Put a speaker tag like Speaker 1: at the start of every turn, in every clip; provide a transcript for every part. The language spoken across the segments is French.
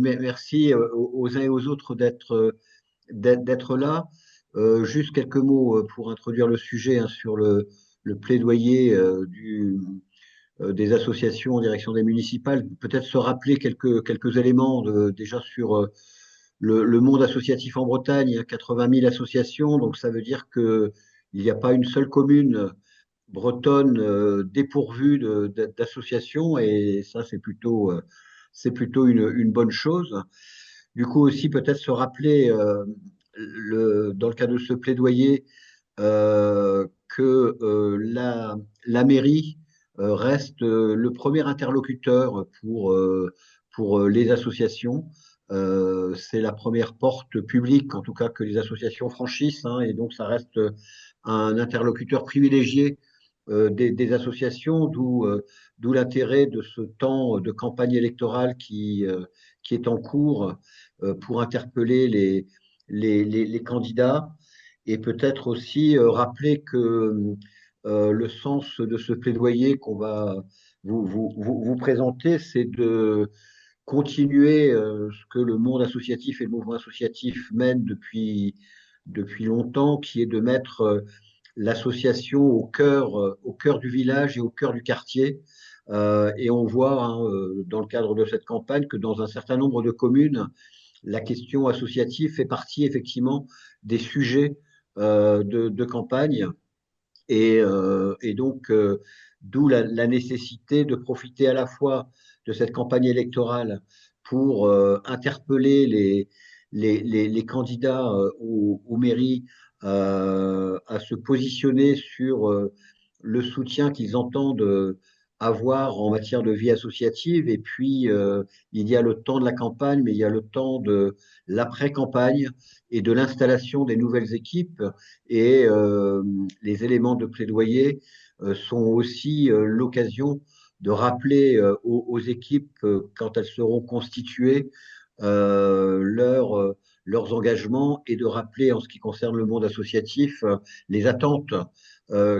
Speaker 1: merci aux uns et aux autres d'être là. Juste quelques mots pour introduire le sujet hein, sur le plaidoyer des associations en direction des municipales. Peut-être se rappeler quelques éléments déjà sur le monde associatif en Bretagne. Il y a 80 000 associations, donc ça veut dire qu'il n'y a pas une seule commune bretonne dépourvue d'associations, et ça, c'est plutôt une bonne chose. Du coup, aussi, peut-être se rappeler, dans le cadre de ce plaidoyer, que la mairie reste le premier interlocuteur pour les associations. C'est la première porte publique, en tout cas, que les associations franchissent, hein, et donc ça reste un interlocuteur privilégié des associations, d'où l'intérêt de ce temps de campagne électorale qui est en cours pour interpeller les candidats, et peut-être aussi rappeler que le sens de ce plaidoyer qu'on va vous présenter, c'est de continuer ce que le monde associatif et le mouvement associatif mènent depuis longtemps, qui est de mettre l'association au cœur du village et au cœur du quartier. Et on voit hein, dans le cadre de cette campagne que dans un certain nombre de communes, la question associative fait partie effectivement des sujets de campagne. Et donc, d'où la nécessité de profiter à la fois de cette campagne électorale pour interpeller les candidats aux mairies à se positionner sur le soutien qu'ils entendent avoir en matière de vie associative. Et puis, il y a le temps de la campagne, mais il y a le temps de l'après-campagne et de l'installation des nouvelles équipes. Et les éléments de plaidoyer sont aussi l'occasion de rappeler aux équipes, quand elles seront constituées, leurs engagements, et de rappeler, en ce qui concerne le monde associatif, les attentes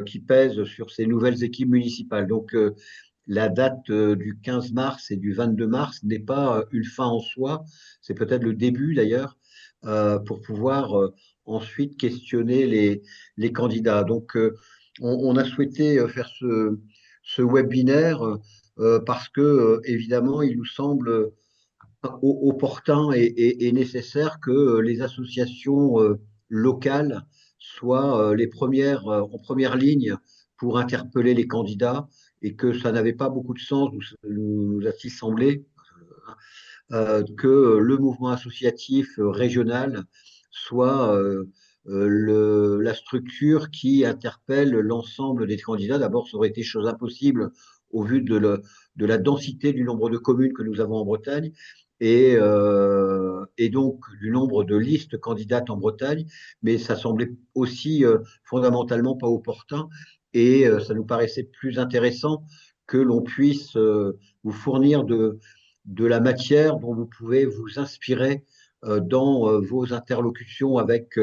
Speaker 1: qui pèsent sur ces nouvelles équipes municipales. Donc, la date du 15 mars et du 22 mars n'est pas une fin en soi, c'est peut-être le début d'ailleurs, pour pouvoir ensuite questionner les candidats. Donc, on a souhaité faire ce webinaire parce que, évidemment, il nous semble opportun et nécessaire que les associations locales soient les premières, en première ligne pour interpeller les candidats, et que ça n'avait pas beaucoup de sens, nous a-t-il semblé, que le mouvement associatif régional soit la structure qui interpelle l'ensemble des candidats. D'abord, ça aurait été chose impossible au vu de la densité du nombre de communes que nous avons en Bretagne, et donc du nombre de listes candidates en Bretagne, mais ça semblait aussi fondamentalement pas opportun, et ça nous paraissait plus intéressant que l'on puisse vous fournir de la matière dont vous pouvez vous inspirer dans vos interlocutions avec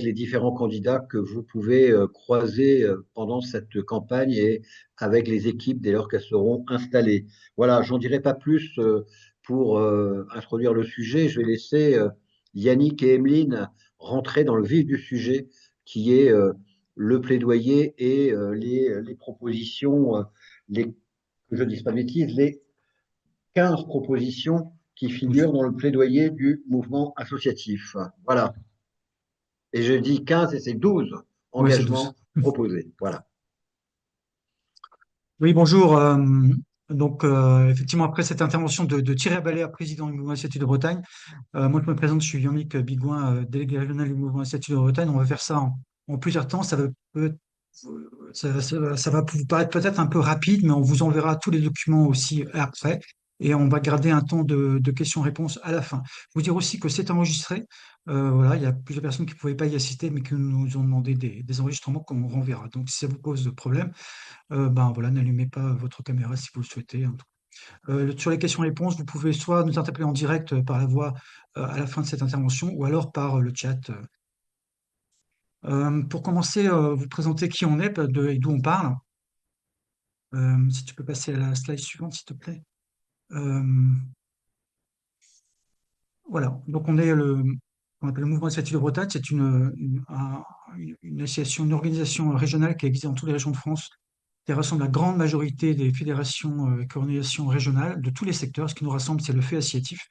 Speaker 1: les différents candidats que vous pouvez croiser pendant cette campagne, et avec les équipes dès lors qu'elles seront installées. Voilà, j'en dirai pas plus pour introduire le sujet. Je vais laisser Yannick et Emeline rentrer dans le vif du sujet, qui est le plaidoyer et les propositions, que je ne dise pas de bêtises, les 15 propositions qui
Speaker 2: Oui,
Speaker 1: figurent dans le plaidoyer du mouvement associatif. Voilà. Et je dis 15 et c'est 12
Speaker 2: ouais, c'est 12.
Speaker 1: engagements proposés. Voilà.
Speaker 2: Oui, bonjour. Effectivement, après cette intervention de Thierry Ballet, président du mouvement Initiative de Bretagne, moi, je me présente, je suis Yannick Bigouin, délégué régional du mouvement Initiative de Bretagne. On va faire ça en plusieurs temps. Ça va vous paraître peut-être un peu rapide, mais on vous enverra tous les documents aussi après. Et on va garder un temps de questions-réponses à la fin. Vous dire aussi que c'est enregistré. Voilà, il y a plusieurs personnes qui ne pouvaient pas y assister, mais qui nous ont demandé des enregistrements qu'on renverra. Donc, si ça vous pose problème, ben voilà, n'allumez pas votre caméra si vous le souhaitez, hein. Sur les questions-réponses, vous pouvez soit nous interpeller en direct par la voix à la fin de cette intervention, ou alors par le chat. Pour commencer, vous présenter qui on est et d'où on parle. Si tu peux passer à la slide suivante, s'il te plaît. Euh, Voilà, donc on est on appelle le mouvement associatif de Bretagne, c'est une association, une organisation régionale qui existe dans toutes les régions de France, qui rassemble la grande majorité des fédérations et organisations régionales de tous les secteurs. Ce qui nous rassemble, c'est le fait associatif.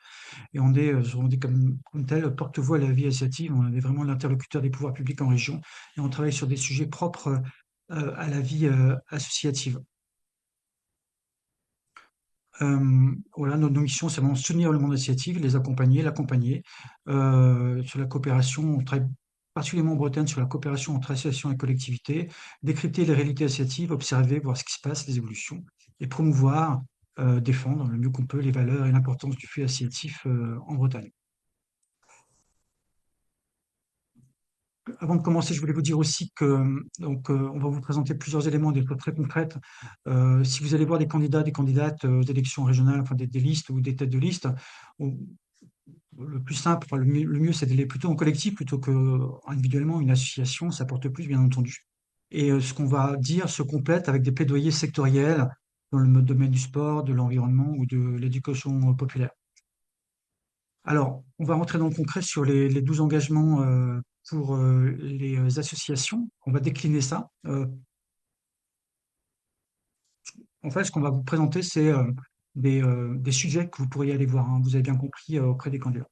Speaker 2: Et on est comme tel porte-voix à la vie associative. On est vraiment l'interlocuteur des pouvoirs publics en région. Et on travaille sur des sujets propres à la vie associative. Voilà, nos missions, c'est vraiment soutenir le monde associatif, les accompagner, l'accompagner. Sur la coopération, on travaille particulièrement en Bretagne sur la coopération entre associations et collectivités, décrypter les réalités associatives, observer, voir ce qui se passe, les évolutions, et promouvoir, défendre le mieux qu'on peut les valeurs et l'importance du fait associatif en Bretagne. Avant de commencer, je voulais vous dire aussi que on va vous présenter plusieurs éléments, des choses très concrètes. Si vous allez voir des candidats, des candidates aux élections régionales, enfin des listes ou des têtes de liste, on- le plus simple, enfin, le mieux, c'est d'aller plutôt en collectif plutôt que individuellement. Une association, ça porte plus, bien entendu. Et ce qu'on va dire se complète avec des plaidoyers sectoriels dans le domaine du sport, de l'environnement ou de l'éducation populaire. Alors, on va rentrer dans le concret sur les 12 engagements pour les associations. On va décliner ça. En fait, ce qu'on va vous présenter, c'est des sujets que vous pourriez aller voir, hein, vous avez bien compris, auprès des candidats.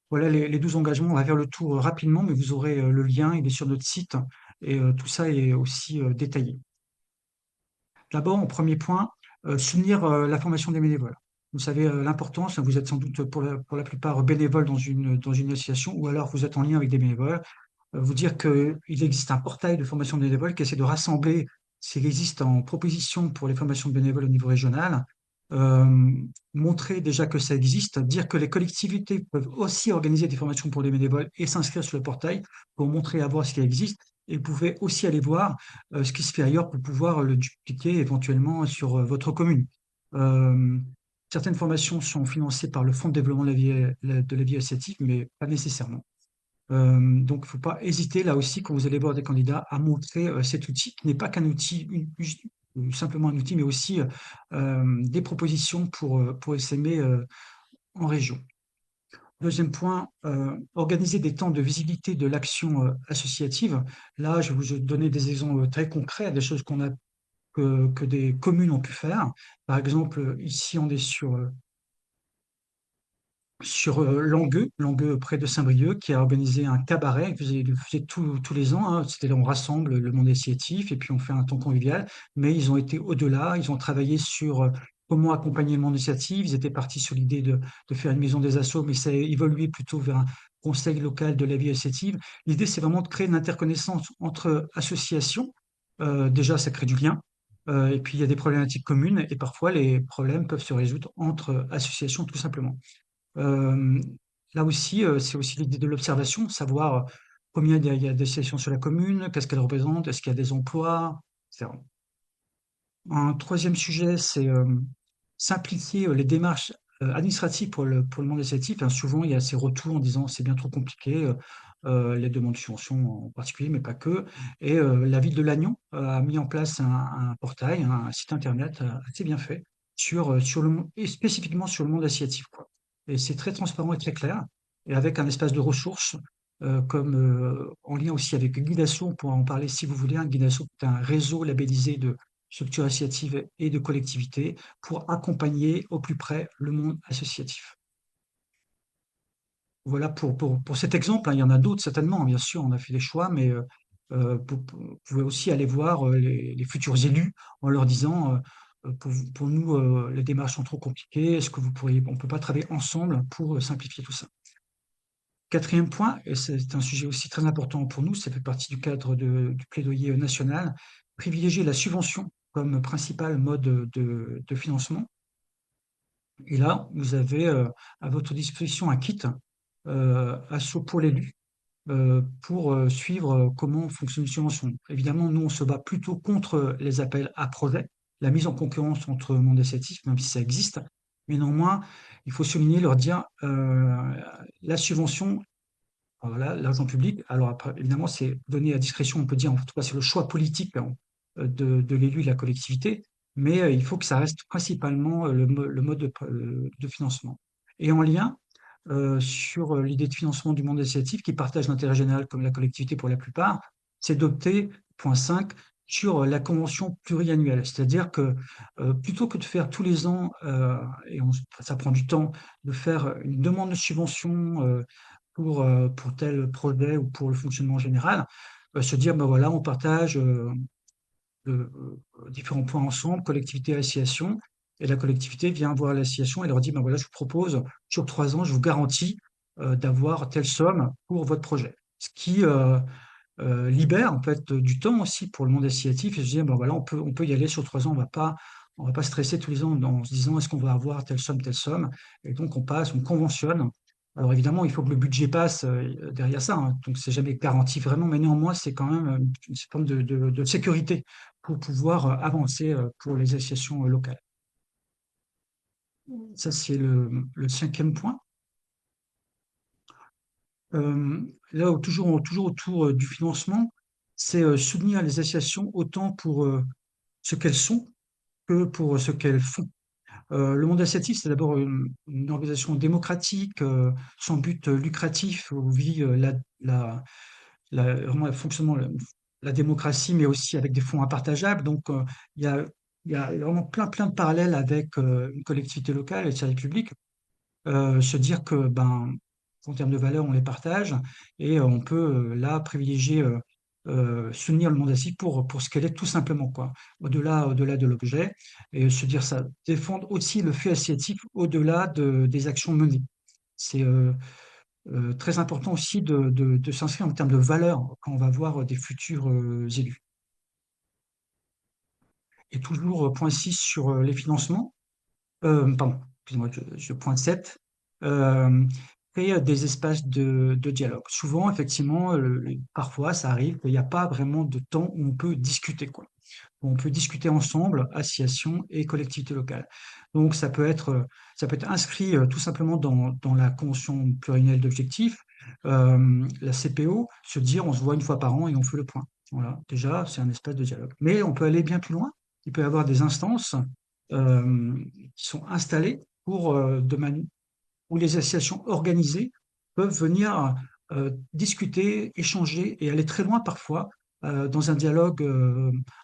Speaker 2: Voilà les 12 engagements. On va faire le tour rapidement, mais vous aurez le lien, il est sur notre site et tout ça est aussi détaillé. D'abord, en premier point, soutenir la formation des bénévoles. Vous savez l'importance, vous êtes sans doute pour la plupart bénévoles dans une association ou alors vous êtes en lien avec des bénévoles. Vous dire qu'il existe un portail de formation de bénévoles qui essaie de rassembler ce qui existe en proposition pour les formations de bénévoles au niveau régional, euh, montrer déjà que ça existe, dire que les collectivités peuvent aussi organiser des formations pour les bénévoles et s'inscrire sur le portail pour montrer à voir ce qui existe. Et vous pouvez aussi aller voir ce qui se fait ailleurs pour pouvoir le dupliquer éventuellement sur votre commune. Euh, Certaines formations sont financées par le Fonds de développement de la vie associative, mais pas nécessairement. Donc, il ne faut pas hésiter là aussi quand vous allez voir des candidats à montrer cet outil qui n'est pas qu'un outil, simplement un outil, mais aussi des propositions pour SME en région. Deuxième point, organiser des temps de visibilité de l'action associative. Là, je vais vous donner des exemples très concrets, des choses que des communes ont pu faire. Par exemple, ici, on est sur Langueux, Langueux près de Saint-Brieuc, qui a organisé un cabaret, il faisait tous les ans, hein. C'était là, on rassemble le monde associatif et puis on fait un temps convivial, mais ils ont été au-delà, ils ont travaillé sur comment accompagner le monde associatif, ils étaient partis sur l'idée de faire une maison des assos, mais ça a évolué plutôt vers un conseil local de la vie associative. L'idée, c'est vraiment de créer une interconnaissance entre associations. Déjà, ça crée du lien. Et puis, il y a des problématiques communes et parfois, les problèmes peuvent se résoudre entre associations, tout simplement. Euh, Là aussi, c'est aussi l'idée de l'observation, savoir combien il y a d'associations sur la commune, qu'est-ce qu'elles représentent, est-ce qu'il y a des emplois, etc. Un troisième sujet, c'est simplifier les démarches administratives pour le monde associatif, hein. Souvent, il y a ces retours en disant c'est bien trop compliqué, les demandes de subventions en particulier, mais pas que. Et la ville de Lannion a mis en place un portail, un site internet assez bien fait sur et spécifiquement sur le monde associatif, quoi. Et c'est très transparent et très clair, et avec un espace de ressources. Comme en lien aussi avec Guidasso, on pourra en parler si vous voulez. Un Guidasso, c'est un réseau labellisé de structures associatives et de collectivités pour accompagner au plus près le monde associatif. Voilà pour cet exemple, hein. Il y en a d'autres certainement, bien sûr, on a fait des choix, mais vous pouvez aussi aller voir les futurs élus en leur disant pour nous, les démarches sont trop compliquées, est-ce que on ne peut pas travailler ensemble pour simplifier tout ça. Quatrième point, et c'est un sujet aussi très important pour nous, ça fait partie du cadre du plaidoyer national, privilégier la subvention comme principal mode de financement. Et là, vous avez à votre disposition un kit Asso pour l'élu pour suivre comment fonctionne une subvention. Évidemment, nous, on se bat plutôt contre les appels à projets, la mise en concurrence entre monde associatif, même si ça existe. Mais néanmoins, il faut souligner, leur dire, la subvention, voilà, l'argent public. Alors après, évidemment, c'est donné à discrétion, on peut dire, en tout cas, c'est le choix politique, hein, de l'élu et de la collectivité, mais il faut que ça reste principalement le mode de financement. Et en lien, sur l'idée de financement du monde associatif qui partage l'intérêt général comme la collectivité pour la plupart, c'est d'opter, point 5, sur la convention pluriannuelle. C'est-à-dire que plutôt que de faire tous les ans, ça prend du temps, de faire une demande de subvention pour tel projet ou pour le fonctionnement général, se dire, ben voilà, on partage différents points ensemble, collectivité et association, et la collectivité vient voir l'association et leur dit, ben voilà, je vous propose, sur 3 ans, je vous garantis d'avoir telle somme pour votre projet. Ce qui libère en fait du temps aussi pour le monde associatif et se dire, ben voilà, on peut y aller sur 3 ans, on va pas stresser tous les ans en se disant, est-ce qu'on va avoir telle somme, et donc on passe, on conventionne. Alors évidemment, il faut que le budget passe derrière ça, hein, donc c'est jamais garanti vraiment, mais néanmoins, c'est quand même une forme de sécurité pour pouvoir avancer pour les associations locales. Ça, c'est le cinquième point. Là, toujours autour du financement, c'est soutenir les associations autant pour ce qu'elles sont que pour ce qu'elles font. Le monde associatif, c'est d'abord une organisation démocratique, sans but lucratif, où vit vraiment le fonctionnement, la démocratie, mais aussi avec des fonds impartageables. Donc, il y a, il y a vraiment plein de parallèles avec une collectivité locale et le service public. Se dire que, ben, en termes de valeurs, on les partage et on peut là privilégier, soutenir le monde associatif pour ce qu'elle est tout simplement, quoi. Au-delà de l'objet et se dire ça, défendre aussi le fait associatif au-delà des actions menées. C'est très important aussi de s'inscrire en termes de valeurs quand on va voir des futurs élus. Et toujours point 6 sur les financements. Pardon, excusez-moi, je pointe 7. Euh, Créer des espaces de dialogue. Souvent, effectivement, parfois, ça arrive qu'il n'y a pas vraiment de temps où on peut discuter, quoi. Où on peut discuter ensemble, associations et collectivités locales. Donc, ça peut être inscrit tout simplement dans la convention pluriannuelle d'objectifs, la CPO, se dire on se voit une fois par an et on fait le point. Voilà, déjà, c'est un espace de dialogue. Mais on peut aller bien plus loin. Il peut y avoir des instances qui sont installées où les associations organisées peuvent venir discuter, échanger et aller très loin parfois dans un dialogue,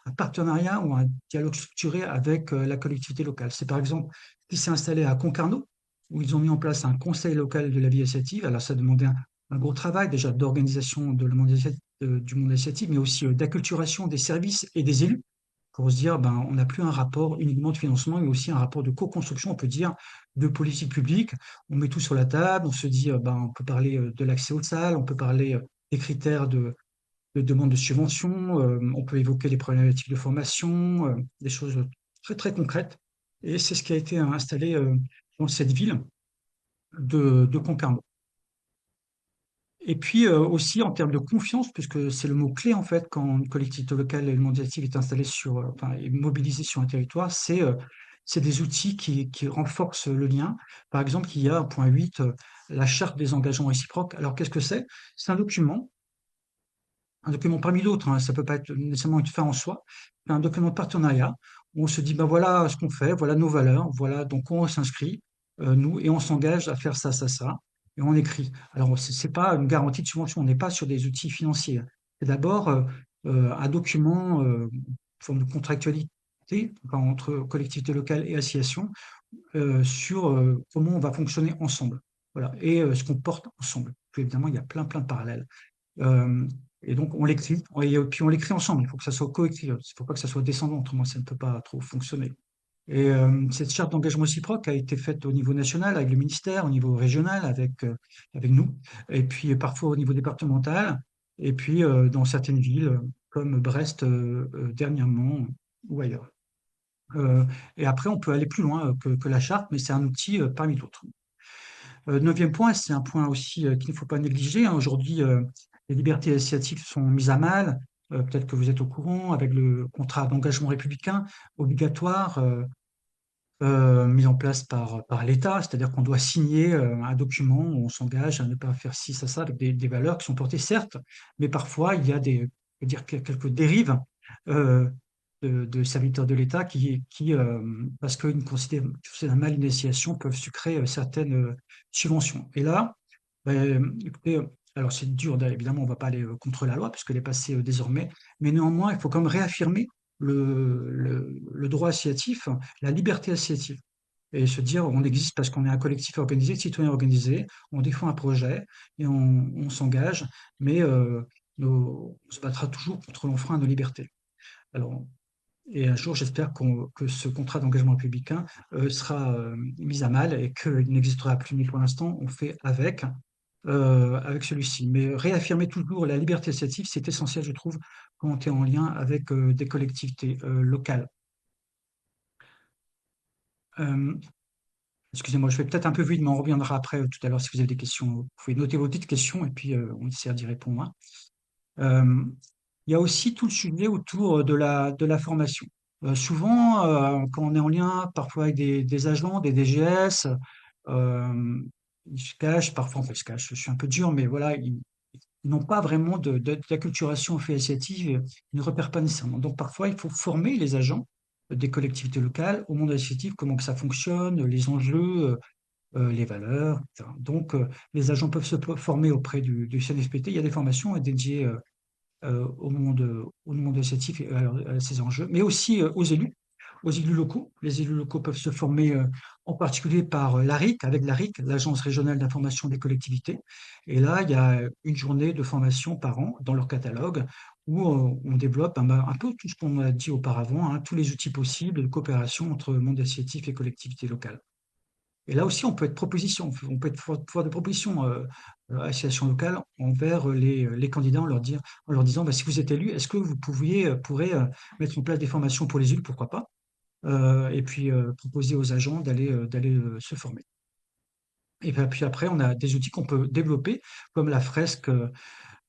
Speaker 2: un partenariat ou un dialogue structuré avec la collectivité locale. C'est par exemple ce qui s'est installé à Concarneau, où ils ont mis en place un conseil local de la vie associative. Alors ça demandait un gros travail déjà d'organisation du monde associatif, mais aussi d'acculturation des services et des élus pour se dire, ben, on n'a plus un rapport uniquement de financement, mais aussi un rapport de co-construction, on peut dire, de politique publique. On met tout sur la table, on se dit, ben, on peut parler de l'accès aux salles, on peut parler des critères de demande de subvention, on peut évoquer les problématiques de formation, des choses très très concrètes. Et c'est ce qui a été installé dans cette ville de Concarneau. Et puis aussi en termes de confiance, puisque c'est le mot-clé en fait quand une collectivité locale et le monde associatif est installé enfin, est mobilisé sur un territoire, c'est des outils qui renforcent le lien. Par exemple, il y a, point 8, la charte des engagements réciproques. Alors qu'est-ce que c'est? C'est un document parmi d'autres, hein, ça peut pas être nécessairement une fin en soi, mais un document de partenariat où on se dit, ben voilà ce qu'on fait, voilà nos valeurs, voilà donc on s'inscrit, nous, et on s'engage à faire ça, ça, ça, et on écrit. Alors, c'est pas une garantie de subvention, on n'est pas sur des outils financiers. C'est d'abord un document, une forme de contractualité enfin, entre collectivités locales et associations sur comment on va fonctionner ensemble. Voilà, et ce qu'on porte ensemble. Puis évidemment, il y a plein de parallèles. Euh, et donc, on l'écrit, et puis on l'écrit ensemble. Il faut que ça soit coécrit. Il ne faut pas que ça soit descendant, autrement, ça ne peut pas trop fonctionner. Et cette charte d'engagement réciproque a été faite au niveau national avec le ministère, au niveau régional avec nous, et puis parfois au niveau départemental, et puis dans certaines villes comme Brest dernièrement ou ailleurs. Et après, on peut aller plus loin que la charte, mais c'est un outil parmi d'autres. Neuvième point, c'est un point aussi qu'il ne faut pas négliger, hein. Aujourd'hui, les libertés associatives sont mises à mal. Peut-être que vous êtes au courant avec le contrat d'engagement républicain obligatoire mis en place par l'État, c'est-à-dire qu'on doit signer un document où on s'engage à ne pas faire ci, ça, avec des valeurs qui sont portées, certes, mais parfois il y a je veux dire, quelques dérives. de serviteurs de l'État parce qu'ils considèrent que c'est un mal d'initiation, peuvent sucrer certaines subventions. Et là, écoutez, alors c'est dur, évidemment, on ne va pas aller contre la loi puisqu'elle est passée désormais, mais néanmoins, il faut quand même réaffirmer le droit associatif, la liberté associative. Et se dire, on existe parce qu'on est un collectif organisé, de citoyens organisés, on défend un projet et on s'engage, mais on se battra toujours contre l'enfreint à nos libertés. Alors, et un jour, j'espère que ce contrat d'engagement républicain sera mis à mal et qu'il n'existera plus. Mais pour l'instant, on fait avec celui-ci. Mais réaffirmer toujours la liberté associative, c'est essentiel, je trouve, quand on est en lien avec des collectivités locales. Euh, Excusez-moi, je vais peut-être un peu vite, mais on reviendra après tout à l'heure si vous avez des questions. Vous pouvez noter vos petites questions et puis on essaiera d'y répondre, hein. Euh, il y a aussi tout le sujet autour de la formation. Souvent, quand on est en lien parfois avec des agents, des DGS, euh, ils se cachent, parfois, enfin, ils se cachent, je suis un peu dur, mais voilà, ils n'ont pas vraiment d'acculturation aux faits associatifs, ils ne repèrent pas nécessairement. Donc parfois, il faut former les agents des collectivités locales au monde associatif, comment que ça fonctionne, les enjeux, les valeurs, etc. Donc, les agents peuvent se former auprès du CNFPT. Il y a des formations dédiées au monde associatif et à ces enjeux, mais aussi aux élus locaux. Les élus locaux peuvent se former en particulier par l'ARIC, avec l'ARIC, l'Agence régionale d'information des collectivités. Et là, il y a une journée de formation par an dans leur catalogue où on développe un peu tout ce qu'on a dit auparavant, hein, tous les outils possibles de coopération entre monde associatif et collectivités locales. Et là aussi, on peut être proposition, on peut être pouvoir de proposition association locale envers les candidats en leur disant, bah, si vous êtes élu, est-ce que vous pourrez mettre en place des formations pour les élus, pourquoi pas, et puis proposer aux agents d'aller se former. Et puis après, on a des outils qu'on peut développer, comme la fresque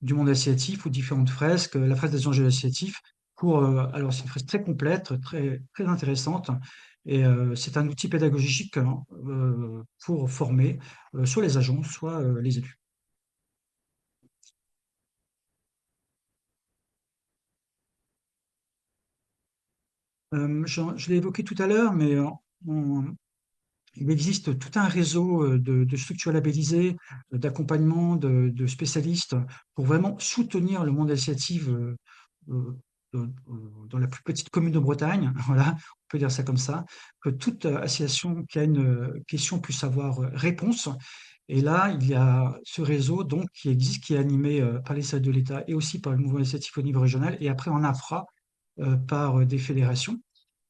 Speaker 2: du monde associatif ou différentes fresques, la fresque des enjeux associatifs. Alors, c'est une fresque très complète, très, très intéressante. Et c'est un outil pédagogique hein, pour former soit les agents, soit les élus. Je l'ai évoqué tout à l'heure, mais on- il existe tout un réseau de structures labellisées, d'accompagnement, de spécialistes pour vraiment soutenir le monde associatif euh, dans la plus petite commune de Bretagne, voilà, on peut dire ça comme ça, que toute association qui a une question puisse avoir réponse. Et là, il y a ce réseau donc qui existe, qui est animé par les services de l'État et aussi par le mouvement associatif au niveau régional, et après en infra par des fédérations.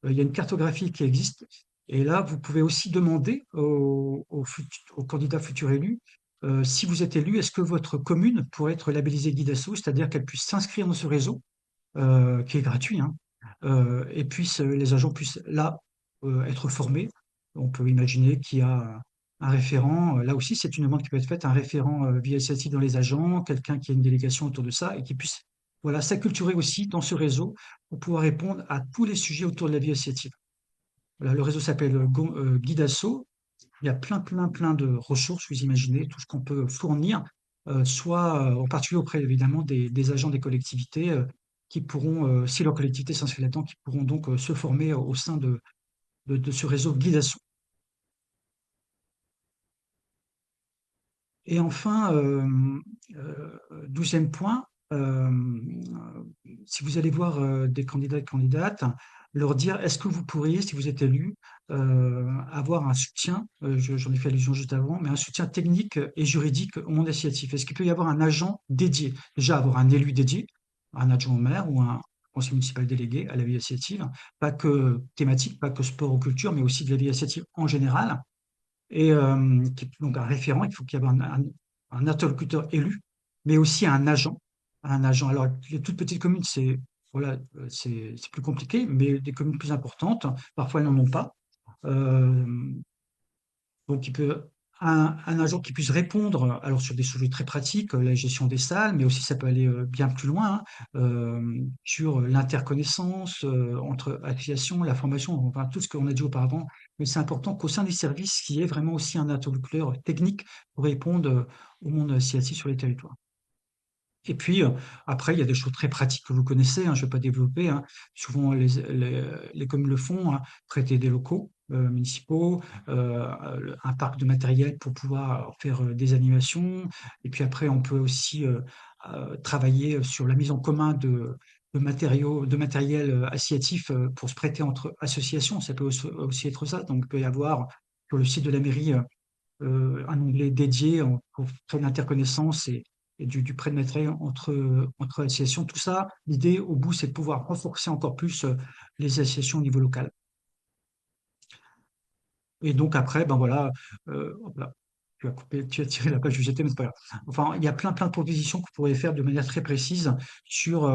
Speaker 2: Il y a une cartographie qui existe. Et là, vous pouvez aussi demander aux candidats futurs élus si vous êtes élu, est-ce que votre commune pourrait être labellisée Guide Asso, c'est-à-dire qu'elle puisse s'inscrire dans ce réseau qui est gratuit, hein, et les agents puissent là être formés. On peut imaginer qu'il y a un référent. Là aussi, c'est une demande qui peut être faite, un référent via initiative dans les agents, quelqu'un qui a une délégation autour de ça et qui puisse voilà, s'acculturer aussi dans ce réseau pour pouvoir répondre à tous les sujets autour de la vie associative. Voilà, le réseau s'appelle Guidasso. Il y a plein, plein, plein de ressources, vous imaginez, tout ce qu'on peut fournir, soit en particulier auprès évidemment des agents des collectivités qui pourront, si leur collectivité s'inscrit là-dedans, qui pourront donc se former au sein de ce réseau Guidasso. Et enfin, 12e point, si vous allez voir des candidats et candidates, leur dire est-ce que vous pourriez, si vous êtes élu, avoir un soutien, j'en ai fait allusion juste avant, mais un soutien technique et juridique au monde associatif. Est-ce qu'il peut y avoir un agent dédié? Déjà, avoir un élu dédié, un adjoint au maire ou un conseiller municipal délégué à la vie associative, pas que thématique, pas que sport ou culture, mais aussi de la vie associative en général et donc un référent, il faut qu'il y ait un interlocuteur élu, mais aussi un agent. Un agent. Alors, les toutes petites communes, voilà, c'est plus compliqué, mais des communes plus importantes, parfois, elles n'en ont pas. Euh, donc, un agent qui puisse répondre alors sur des sujets très pratiques, la gestion des salles, mais aussi ça peut aller bien plus loin, hein, sur l'interconnaissance entre affiliation, la formation, enfin tout ce qu'on a dit auparavant. Mais c'est important qu'au sein des services, il y ait vraiment aussi un interlocuteur technique pour répondre au monde associatif sur les territoires. Et puis, après, il y a des choses très pratiques que vous connaissez, hein, je ne vais pas développer, hein. Souvent, les communes le font, hein, prêter des locaux municipaux, un parc de matériel pour pouvoir faire des animations. Et puis après, on peut aussi travailler sur la mise en commun de matériaux, de matériel associatif pour se prêter entre associations. Ça peut aussi être ça. Donc, il peut y avoir sur le site de la mairie un onglet dédié pour faire l'interconnaissance et du prêt de matériel entre associations. Tout ça, l'idée au bout, c'est de pouvoir renforcer encore plus les associations au niveau local. Et donc après, ben voilà, hop là, tu as tiré la page où j'étais, mais c'est pas grave. Enfin, il y a plein de propositions que vous pourriez faire de manière très précise sur,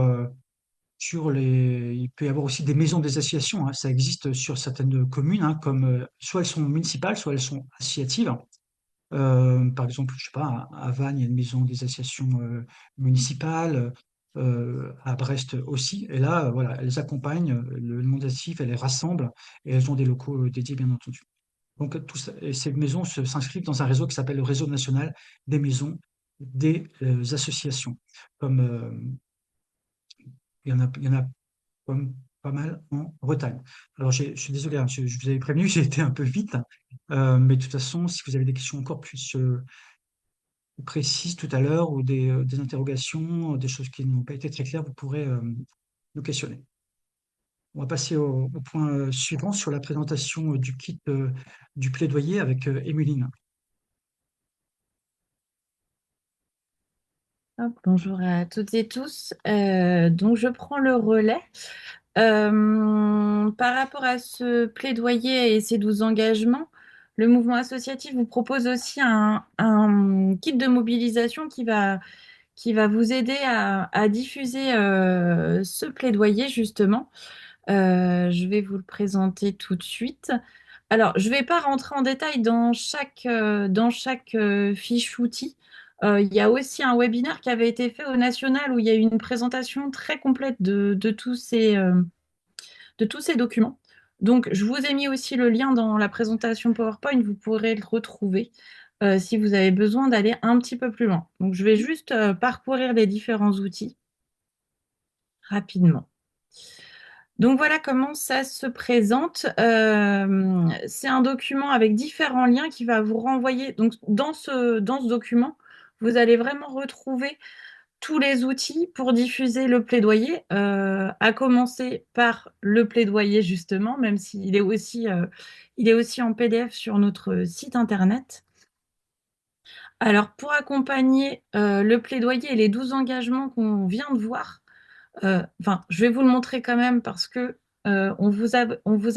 Speaker 2: sur les. Il peut y avoir aussi des maisons des associations, hein. Ça existe sur certaines communes, hein, comme soit elles sont municipales, soit elles sont associatives. Par exemple, je sais pas, à Vannes, il y a une maison des associations municipales, à Brest aussi. Et là, voilà, elles accompagnent le monde associatif, elles les rassemblent et elles ont des locaux dédiés, bien entendu. Donc, et ces maisons s'inscrivent dans un réseau qui s'appelle le Réseau national des maisons des associations. Comme il y en a comme pas mal en Bretagne. Alors, je suis désolé, hein, je vous avais prévenu, j'ai été un peu vite, mais de toute façon, si vous avez des questions encore plus précises tout à l'heure ou des interrogations, des choses qui n'ont pas été très claires, vous pourrez nous questionner. On va passer au point suivant sur la présentation du kit du plaidoyer avec Émeline.
Speaker 3: Hop, bonjour à toutes et tous. Donc, je prends le relais. Par rapport à ce plaidoyer et ces 12 engagements, le mouvement associatif vous propose aussi un kit de mobilisation qui va vous aider à diffuser ce plaidoyer, justement. Je vais vous le présenter tout de suite. Alors, je ne vais pas rentrer en détail dans chaque fiche outil. Il y a aussi un webinaire qui avait été fait au National où il y a eu une présentation très complète de tous ces documents. Donc, je vous ai mis aussi le lien dans la présentation PowerPoint. Vous pourrez le retrouver si vous avez besoin d'aller un petit peu plus loin. Donc, je vais juste parcourir les différents outils rapidement. Donc voilà comment ça se présente. C'est un document avec différents liens qui va vous renvoyer. Donc dans ce document, vous allez vraiment retrouver tous les outils pour diffuser le plaidoyer, à commencer par le plaidoyer justement, même il est aussi en PDF sur notre site internet. Alors pour accompagner le plaidoyer et les 12 engagements qu'on vient de voir, enfin, je vais vous le montrer quand même parce que on vous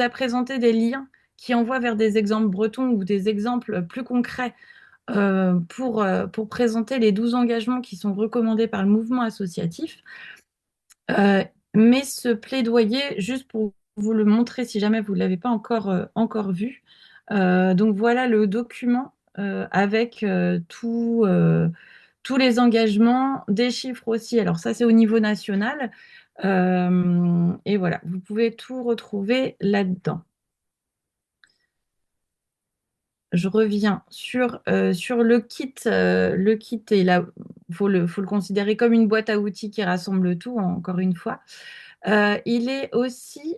Speaker 3: a présenté des liens qui envoient vers des exemples bretons ou des exemples plus concrets pour présenter les 12 engagements qui sont recommandés par le mouvement associatif. Euh, mais ce plaidoyer, juste pour vous le montrer si jamais vous ne l'avez pas encore vu, donc voilà le document avec tous les engagements, des chiffres aussi. Alors ça, c'est au niveau national. Et voilà, vous pouvez tout retrouver là-dedans. Je reviens sur le kit. Le kit est là, faut le considérer comme une boîte à outils qui rassemble tout, encore une fois. Il est aussi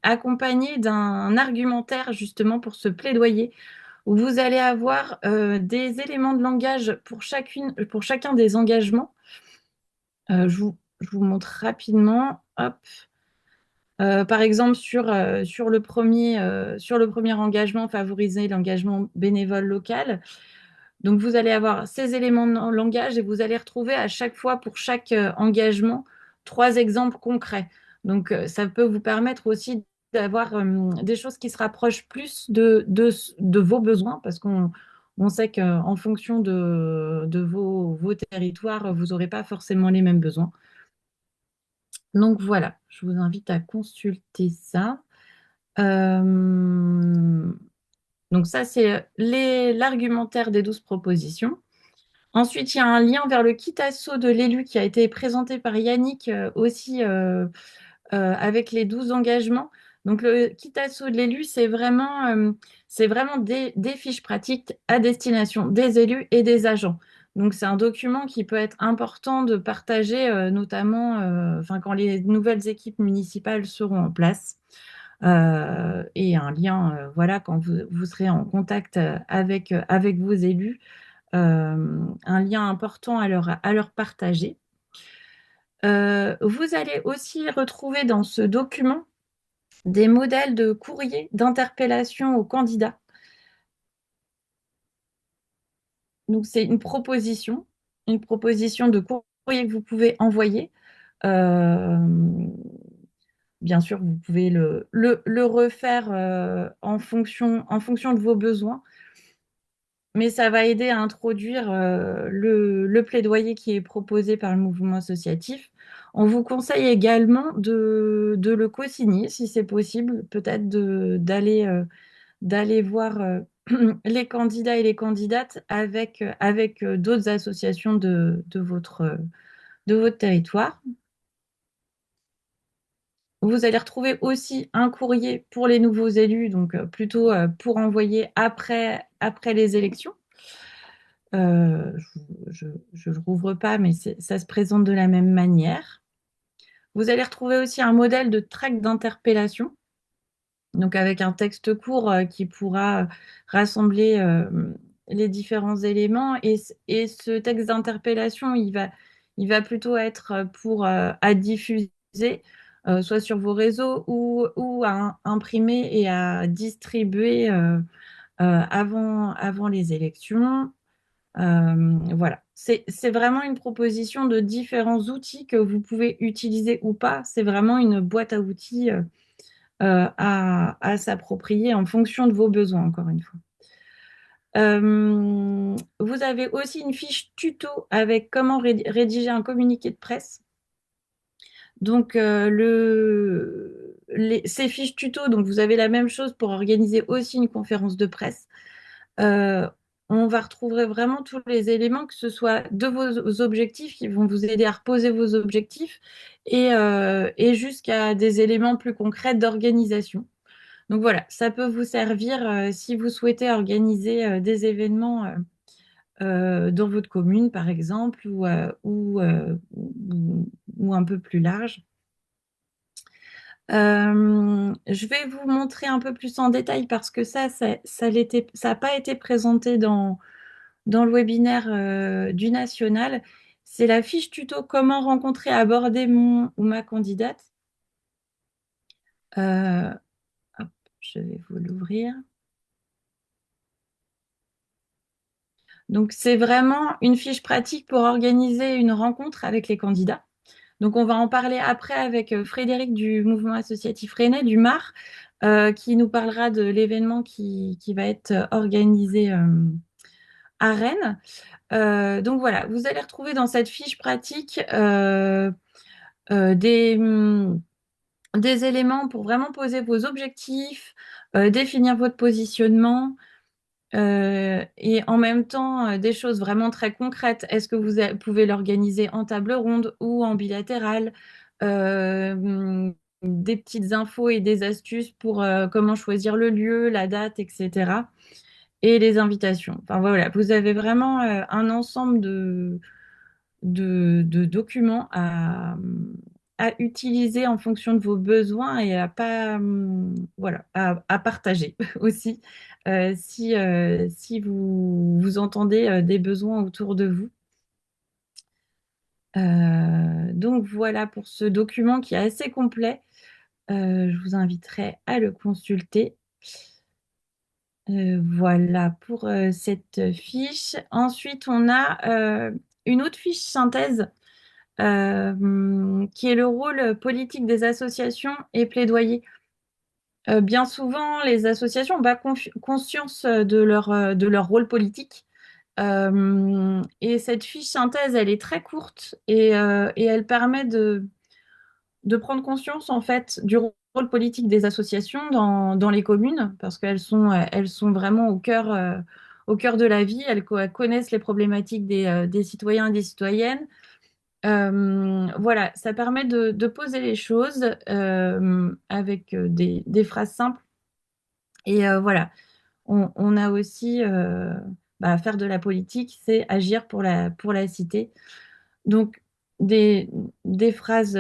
Speaker 3: accompagné d'un argumentaire justement pour ce plaidoyer où vous allez avoir des éléments de langage pour chacun des engagements. Je vous montre rapidement. Hop. Par exemple, sur le premier engagement, favoriser l'engagement bénévole local. Donc, vous allez avoir ces éléments de langage et vous allez retrouver à chaque fois, pour chaque engagement, 3 exemples concrets. Donc, ça peut vous permettre aussi d'avoir des choses qui se rapprochent plus de vos besoins, parce qu'on sait qu'en fonction de vos territoires, vous n'aurez pas forcément les mêmes besoins. Donc voilà, je vous invite à consulter ça. Euh, donc ça, c'est l'argumentaire des 12 propositions. Ensuite, il y a un lien vers le kit asso de l'élu qui a été présenté par Yannick aussi avec les 12 engagements. Donc le kit asso de l'élu, c'est vraiment des fiches pratiques à destination des élus et des agents. Donc, c'est un document qui peut être important de partager, notamment enfin, quand les nouvelles équipes municipales seront en place. Et un lien, voilà, quand vous serez en contact avec vos élus, un lien important à leur partager. Vous allez aussi retrouver dans ce document des modèles de courrier d'interpellation aux candidats. Donc, c'est une proposition de courrier que vous pouvez envoyer. Euh, Bien sûr, vous pouvez le refaire en fonction de vos besoins, mais ça va aider à introduire le plaidoyer qui est proposé par le mouvement associatif. On vous conseille également de le co-signer, si c'est possible, peut-être d'aller voir les candidats et les candidates avec d'autres associations de votre territoire. Vous allez retrouver aussi un courrier pour les nouveaux élus, donc plutôt pour envoyer après les élections. Je ne le rouvre pas, mais ça se présente de la même manière. Vous allez retrouver aussi un modèle de tract d'interpellation, donc avec un texte court qui pourra rassembler les différents éléments. Et ce texte d'interpellation, il va plutôt être pour à diffuser, soit sur vos réseaux ou à imprimer et à distribuer avant les élections. Voilà, c'est vraiment une proposition de différents outils que vous pouvez utiliser ou pas. C'est vraiment une boîte à outils à s'approprier en fonction de vos besoins, encore une fois. Vous avez aussi une fiche tuto avec comment rédiger un communiqué de presse. Donc, ces fiches tuto, donc vous avez la même chose pour organiser aussi une conférence de presse. Euh, on va retrouver vraiment tous les éléments, que ce soit de vos objectifs qui vont vous aider à reposer vos objectifs et jusqu'à des éléments plus concrets d'organisation. Donc voilà, ça peut vous servir si vous souhaitez organiser des événements dans votre commune, par exemple, ou un peu plus large. Je vais vous montrer un peu plus en détail parce que ça n'a pas été présenté dans le webinaire du national. C'est la fiche tuto comment rencontrer, aborder mon ou ma candidate. Euh, Hop, je vais vous l'ouvrir. Donc, c'est vraiment une fiche pratique pour organiser une rencontre avec les candidats. Donc, on va en parler après avec Frédéric du mouvement associatif rennais, du MAR, qui nous parlera de l'événement qui va être organisé à Rennes. Donc, voilà, vous allez retrouver dans cette fiche pratique euh, des, hum, des éléments pour vraiment poser vos objectifs, définir votre positionnement, et en même temps, des choses vraiment très concrètes. Est-ce que pouvez l'organiser en table ronde ou en bilatéral? Des petites infos et des astuces pour comment choisir le lieu, la date, etc. Et les invitations. Enfin voilà, vous avez vraiment un ensemble de documents à utiliser en fonction de vos besoins et à pas, voilà, à partager aussi si vous entendez des besoins autour de vous. Donc voilà pour ce document qui est assez complet. Je vous inviterai à le consulter. Voilà pour cette fiche. Ensuite, on a une autre fiche synthèse qui est le rôle politique des associations et plaidoyer. Bien souvent, les associations n'ont pas conscience de leur rôle politique. Et cette fiche synthèse, elle est très courte et elle permet de prendre conscience en fait du rôle politique des associations dans les communes, parce elles sont vraiment au cœur de la vie. Elles connaissent les problématiques des citoyens et des citoyennes. Voilà, ça permet de poser les choses avec des phrases simples. Et voilà, on a aussi faire de la politique, c'est agir pour la cité. Donc, des, des phrases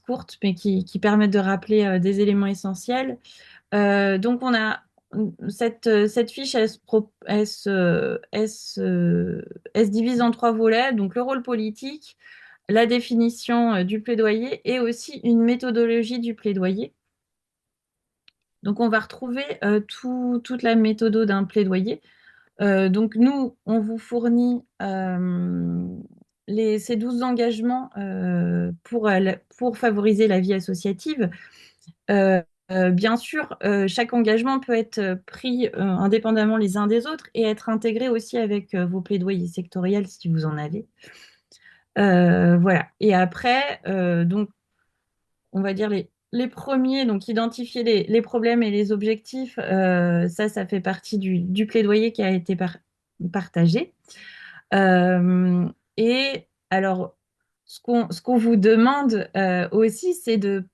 Speaker 3: courtes, mais qui permettent de rappeler des éléments essentiels. Donc, on a cette fiche, elle se divise en trois volets. Donc, le rôle politique, la définition du plaidoyer et aussi une méthodologie du plaidoyer. Donc, on va retrouver toute la méthode d'un plaidoyer. Donc, nous, on vous fournit ces 12 engagements pour favoriser la vie associative. Euh, Bien sûr, chaque engagement peut être pris indépendamment les uns des autres et être intégré aussi avec vos plaidoyers sectoriels si vous en avez. Voilà. Et après, donc, on va dire les premiers, donc identifier les problèmes et les objectifs, ça fait partie du plaidoyer qui a été partagé. Euh, et alors, ce qu'on vous demande aussi, c'est de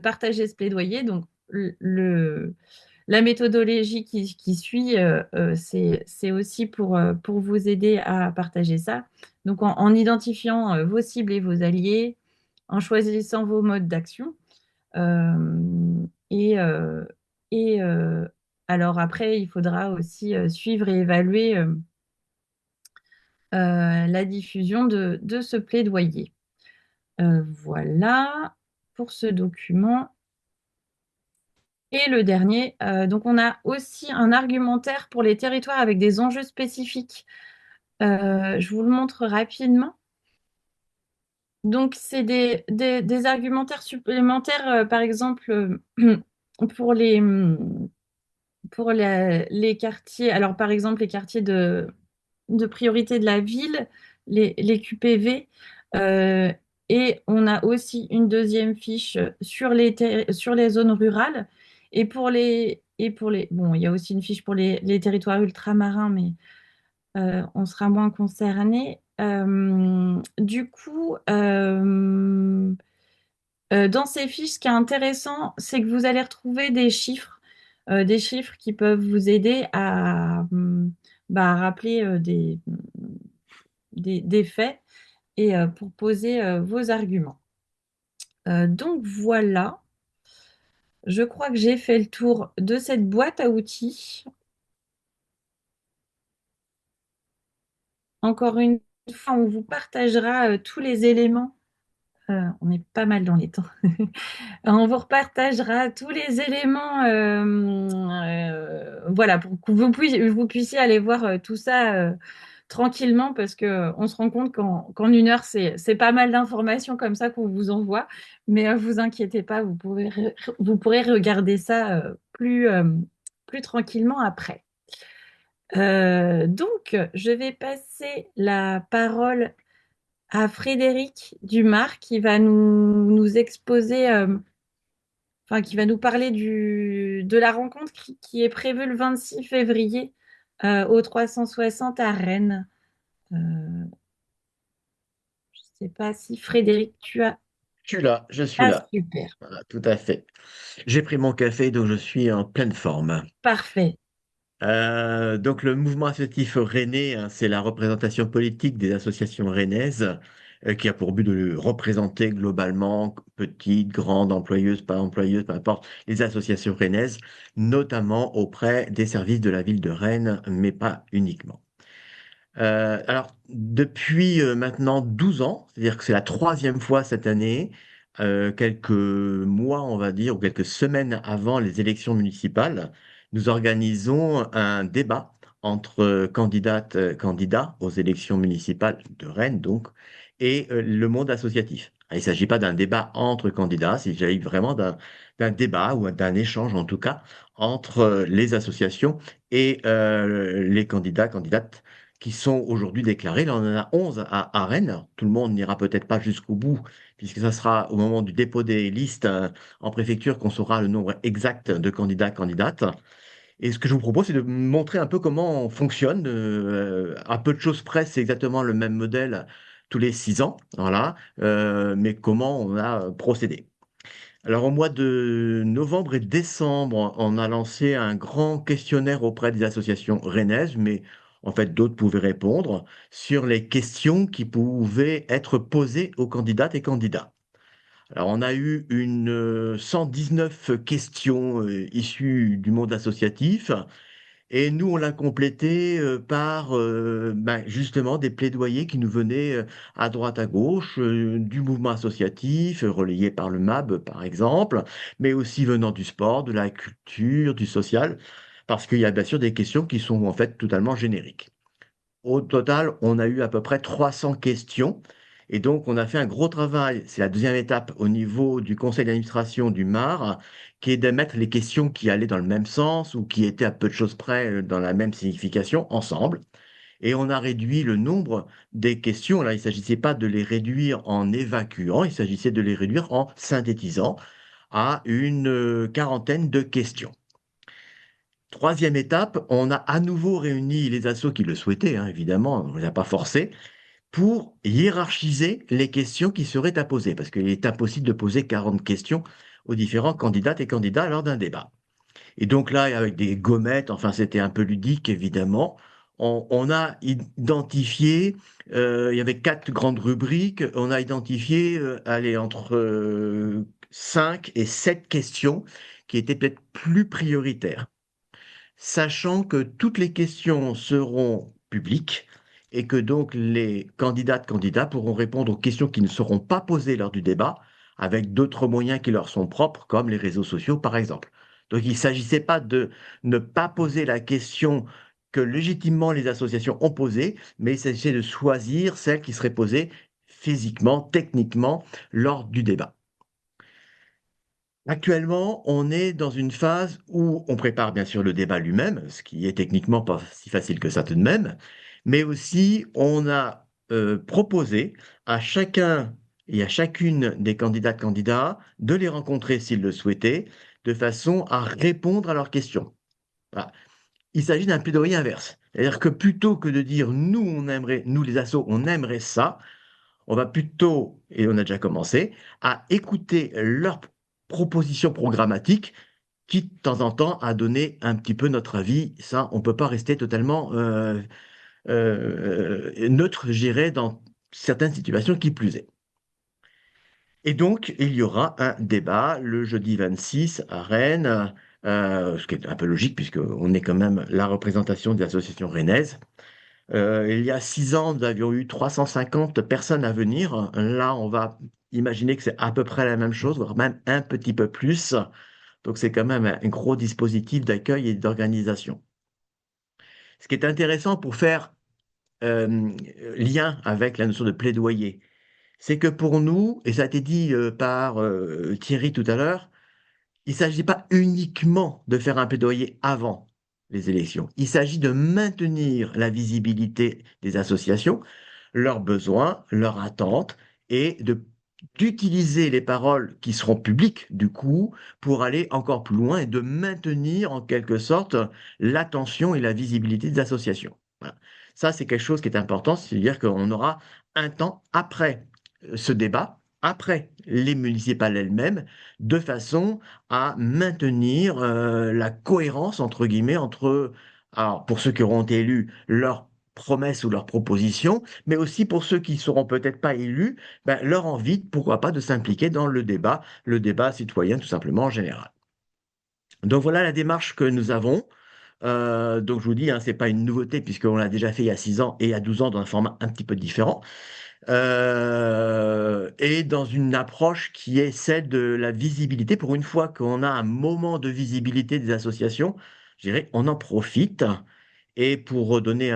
Speaker 3: partager ce plaidoyer. Donc, la méthodologie qui suit, c'est aussi pour vous aider à partager ça. Donc, en identifiant vos cibles et vos alliés, en choisissant vos modes d'action. Et, et alors après, il faudra aussi suivre et évaluer la diffusion de ce plaidoyer. Voilà pour ce document. Et le dernier, donc on a aussi un argumentaire pour les territoires avec des enjeux spécifiques. Je vous le montre rapidement. Donc, c'est des argumentaires supplémentaires, par exemple, pour les quartiers. Alors, par exemple, les quartiers de priorité de la ville, les QPV. euh, et on a aussi une deuxième fiche sur les zones rurales. Bon, il y a aussi une fiche pour les territoires ultramarins, mais on sera moins concerné. Du coup, dans ces fiches, ce qui est intéressant, c'est que vous allez retrouver des chiffres qui peuvent vous aider à rappeler des faits et pour poser vos arguments. Donc voilà, je crois que j'ai fait le tour de cette boîte à outils. Encore une fois, on vous partagera tous les éléments. On est pas mal dans les temps. On vous repartagera tous les éléments, voilà, pour que vous puissiez aller voir tout ça tranquillement, parce que on se rend compte qu'en une heure, c'est pas mal d'informations comme ça qu'on vous envoie. Mais vous inquiétez pas, vous pourrez regarder ça plus tranquillement après. Donc, je vais passer la parole à Frédéric Dumas qui va nous exposer, enfin, qui va nous parler de la rencontre qui est prévue le 26 février au 360 à Rennes. Je ne sais pas si Frédéric, tu as...
Speaker 4: Je suis là, je suis
Speaker 3: Ah,
Speaker 4: là.
Speaker 3: super,
Speaker 4: Voilà, tout à fait. J'ai pris mon café, donc je suis en pleine forme.
Speaker 3: parfait.
Speaker 4: Donc le mouvement associatif rennais, hein, c'est la représentation politique des associations rennaises qui a pour but de représenter globalement petites, grandes, employeuses, peu importe, les associations rennaises, notamment auprès des services de la ville de Rennes, mais pas uniquement. Alors, depuis maintenant 12 ans, c'est-à-dire que c'est la troisième fois cette année, quelques mois, on va dire, ou quelques semaines avant les élections municipales, nous organisons un débat entre candidates, candidats aux élections municipales de Rennes, donc, et le monde associatif. Il ne s'agit pas d'un débat entre candidats, il s'agit vraiment d'un débat ou d'un échange, en tout cas, entre les associations et les candidats, candidates qui sont aujourd'hui déclarés. Là, on en a 11 à Rennes. Tout le monde n'ira peut-être pas jusqu'au bout, puisque ça sera au moment du dépôt des listes en préfecture qu'on saura le nombre exact de candidats, candidates. Et ce que je vous propose, c'est de montrer un peu comment on fonctionne. À peu de choses près, c'est exactement le même modèle tous les 6 ans, voilà, mais comment on a procédé. Alors, au mois de novembre et décembre, on a lancé un grand questionnaire auprès des associations rennaises, mais En fait, d'autres pouvaient répondre sur les questions qui pouvaient être posées aux candidates et candidats. Alors, on a eu 119 questions issues du monde associatif et nous, on l'a complété par justement des plaidoyers qui nous venaient à droite, à gauche, du mouvement associatif, relayé par le MAB, par exemple, mais aussi venant du sport, de la culture, du social, parce qu'il y a bien sûr des questions qui sont en fait totalement génériques. Au total, on a eu à peu près 300 questions. Et donc, on a fait un gros travail. C'est la deuxième étape au niveau du conseil d'administration du MAR, qui est d'émettre les questions qui allaient dans le même sens ou qui étaient à peu de choses près dans la même signification ensemble. Et on a réduit le nombre des questions. Là, il ne s'agissait pas de les réduire en évacuant, il s'agissait de les réduire en synthétisant à une quarantaine de questions. Troisième étape, on a à nouveau réuni les assos qui le souhaitaient, hein, évidemment, on ne les a pas forcés, pour hiérarchiser les questions qui seraient à poser, parce qu'il est impossible de poser 40 questions aux différents candidates et candidats lors d'un débat. Et donc là, avec des gommettes, enfin c'était un peu ludique, évidemment, on a identifié, il y avait 4 grandes rubriques, on a identifié, allez, entre 5 et 7 questions qui étaient peut-être plus prioritaires, sachant que toutes les questions seront publiques et que donc les candidates, candidats pourront répondre aux questions qui ne seront pas posées lors du débat avec d'autres moyens qui leur sont propres, comme les réseaux sociaux par exemple. Donc il ne s'agissait pas de ne pas poser la question que légitimement les associations ont posée, mais il s'agissait de choisir celle qui serait posée physiquement, techniquement, lors du débat. Actuellement, on est dans une phase où on prépare bien sûr le débat lui-même, ce qui est techniquement pas si facile que ça tout de même, mais aussi on a proposé à chacun et à chacune des candidates candidats de les rencontrer s'ils le souhaitaient, de façon à répondre à leurs questions. Voilà. Il s'agit d'un plaidoyer inverse. C'est-à-dire que plutôt que de dire nous, on aimerait, nous les assos, on aimerait ça, on va plutôt, et on a déjà commencé, à écouter leurs propositions programmatiques, qui de temps en temps a donné un petit peu notre avis. Ça, on ne peut pas rester totalement neutre, je dirais, dans certaines situations qui plus est. Et donc, il y aura un débat le jeudi 26 à Rennes, ce qui est un peu logique puisqu'on est quand même la représentation des associations rennaises. Il y a 6 ans, nous avions eu 350 personnes à venir. Là, on va imaginer que c'est à peu près la même chose, voire même un petit peu plus. Donc, c'est quand même un gros dispositif d'accueil et d'organisation. Ce qui est intéressant pour faire euh, lien avec la notion de plaidoyer, c'est que pour nous, et ça a été dit par Thierry tout à l'heure, il ne s'agit pas uniquement de faire un plaidoyer avant les élections. Il s'agit de maintenir la visibilité des associations, leurs besoins, leurs attentes, et d'utiliser les paroles qui seront publiques, du coup, pour aller encore plus loin et de maintenir en quelque sorte l'attention et la visibilité des associations. Voilà. Ça, c'est quelque chose qui est important, c'est-à-dire qu'on aura un temps après ce débat, après les municipales elles-mêmes, de façon à maintenir la cohérence, entre guillemets, entre, alors, pour ceux qui auront été élus, leurs promesses ou leurs propositions, mais aussi pour ceux qui ne seront peut-être pas élus, ben, leur envie, pourquoi pas, de s'impliquer dans le débat citoyen tout simplement en général. Donc voilà la démarche que nous avons. Donc je vous dis, hein, ce n'est pas une nouveauté puisqu'on l'a déjà fait il y a 6 ans et il y a 12 ans dans un format un petit peu différent. Et dans une approche qui est celle de la visibilité. Pour une fois qu'on a un moment de visibilité des associations, je dirais, on en profite. Et pour redonner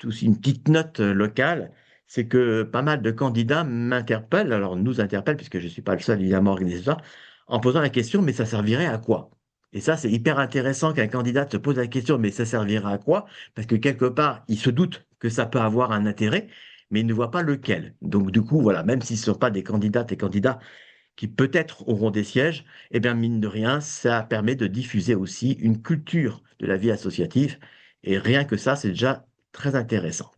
Speaker 4: aussi une petite note locale, c'est que pas mal de candidats m'interpellent, alors nous interpellent, puisque je ne suis pas le seul évidemment à organiser ça, en posant la question, mais ça servirait à quoi? Et ça, c'est hyper intéressant qu'un candidat te pose la question, mais ça servira à quoi? Parce que quelque part, il se doute que ça peut avoir un intérêt, mais il ne voit pas lequel. Donc du coup, voilà, même s'ils ne sont pas des candidates et candidats qui peut-être auront des sièges, eh bien, mine de rien, ça permet de diffuser aussi une culture de la vie associative. Et rien que ça, c'est déjà très intéressant.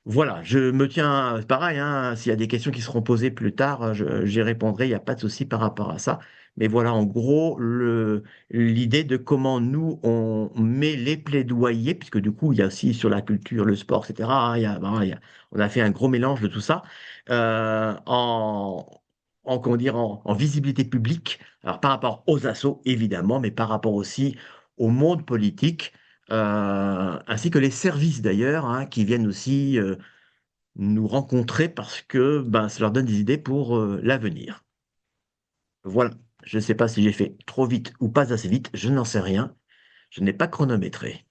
Speaker 4: Voilà, je me tiens, pareil, hein, s'il y a des questions qui seront posées plus tard, j'y répondrai, il n'y a pas de souci par rapport à ça. Mais voilà, en gros, l'idée de comment nous, on met les plaidoyers, puisque du coup, il y a aussi sur la culture, le sport, etc. Voilà, on a fait un gros mélange de tout ça euh, en, comment dire, en visibilité publique. Alors, par rapport aux assos, évidemment, mais par rapport aussi au monde politique, ainsi que les services d'ailleurs, hein, qui viennent aussi nous rencontrer parce que ben, ça leur donne des idées pour l'avenir. Voilà. Je ne sais pas si j'ai fait trop vite ou pas assez vite, je n'en sais rien. Je n'ai pas chronométré.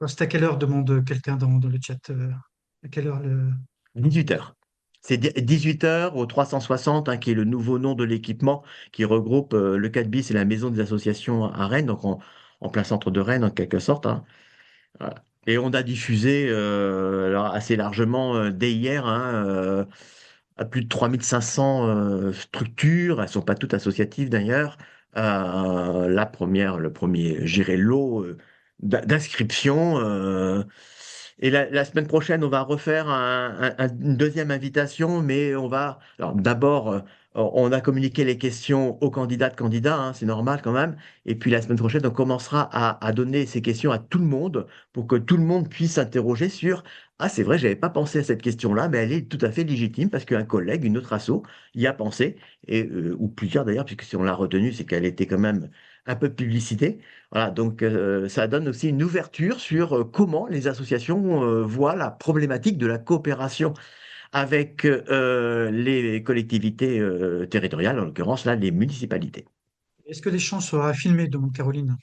Speaker 2: C'est à quelle heure demande quelqu'un dans le chat? À quelle heure le...
Speaker 4: 18 heures. C'est 18 heures au 360, hein, qui est le nouveau nom de l'équipement qui regroupe le 4 bis et la maison des associations à Rennes, donc en plein centre de Rennes en quelque sorte, hein. Voilà. Et on a diffusé alors assez largement dès hier, hein, à plus de 3500 structures. Elles ne sont pas toutes associatives d'ailleurs. La première, le premier, gérer lot d'inscription. Et la semaine prochaine, on va refaire une deuxième invitation, mais on va. Alors d'abord, on a communiqué les questions aux candidats, hein, c'est normal quand même. Et puis la semaine prochaine, on commencera à donner ces questions à tout le monde pour que tout le monde puisse s'interroger sur ah, c'est vrai, j'avais pas pensé à cette question-là, mais elle est tout à fait légitime parce qu'un collègue, une autre asso, y a pensé, ou plusieurs d'ailleurs, puisque si on l'a retenue, c'est qu'elle était quand même un peu publicitée. Voilà, donc ça donne aussi une ouverture sur comment les associations voient la problématique de la coopération avec les collectivités territoriales, en l'occurrence là, les municipalités.
Speaker 2: Est-ce que l'échange sera filmé, demande Caroline?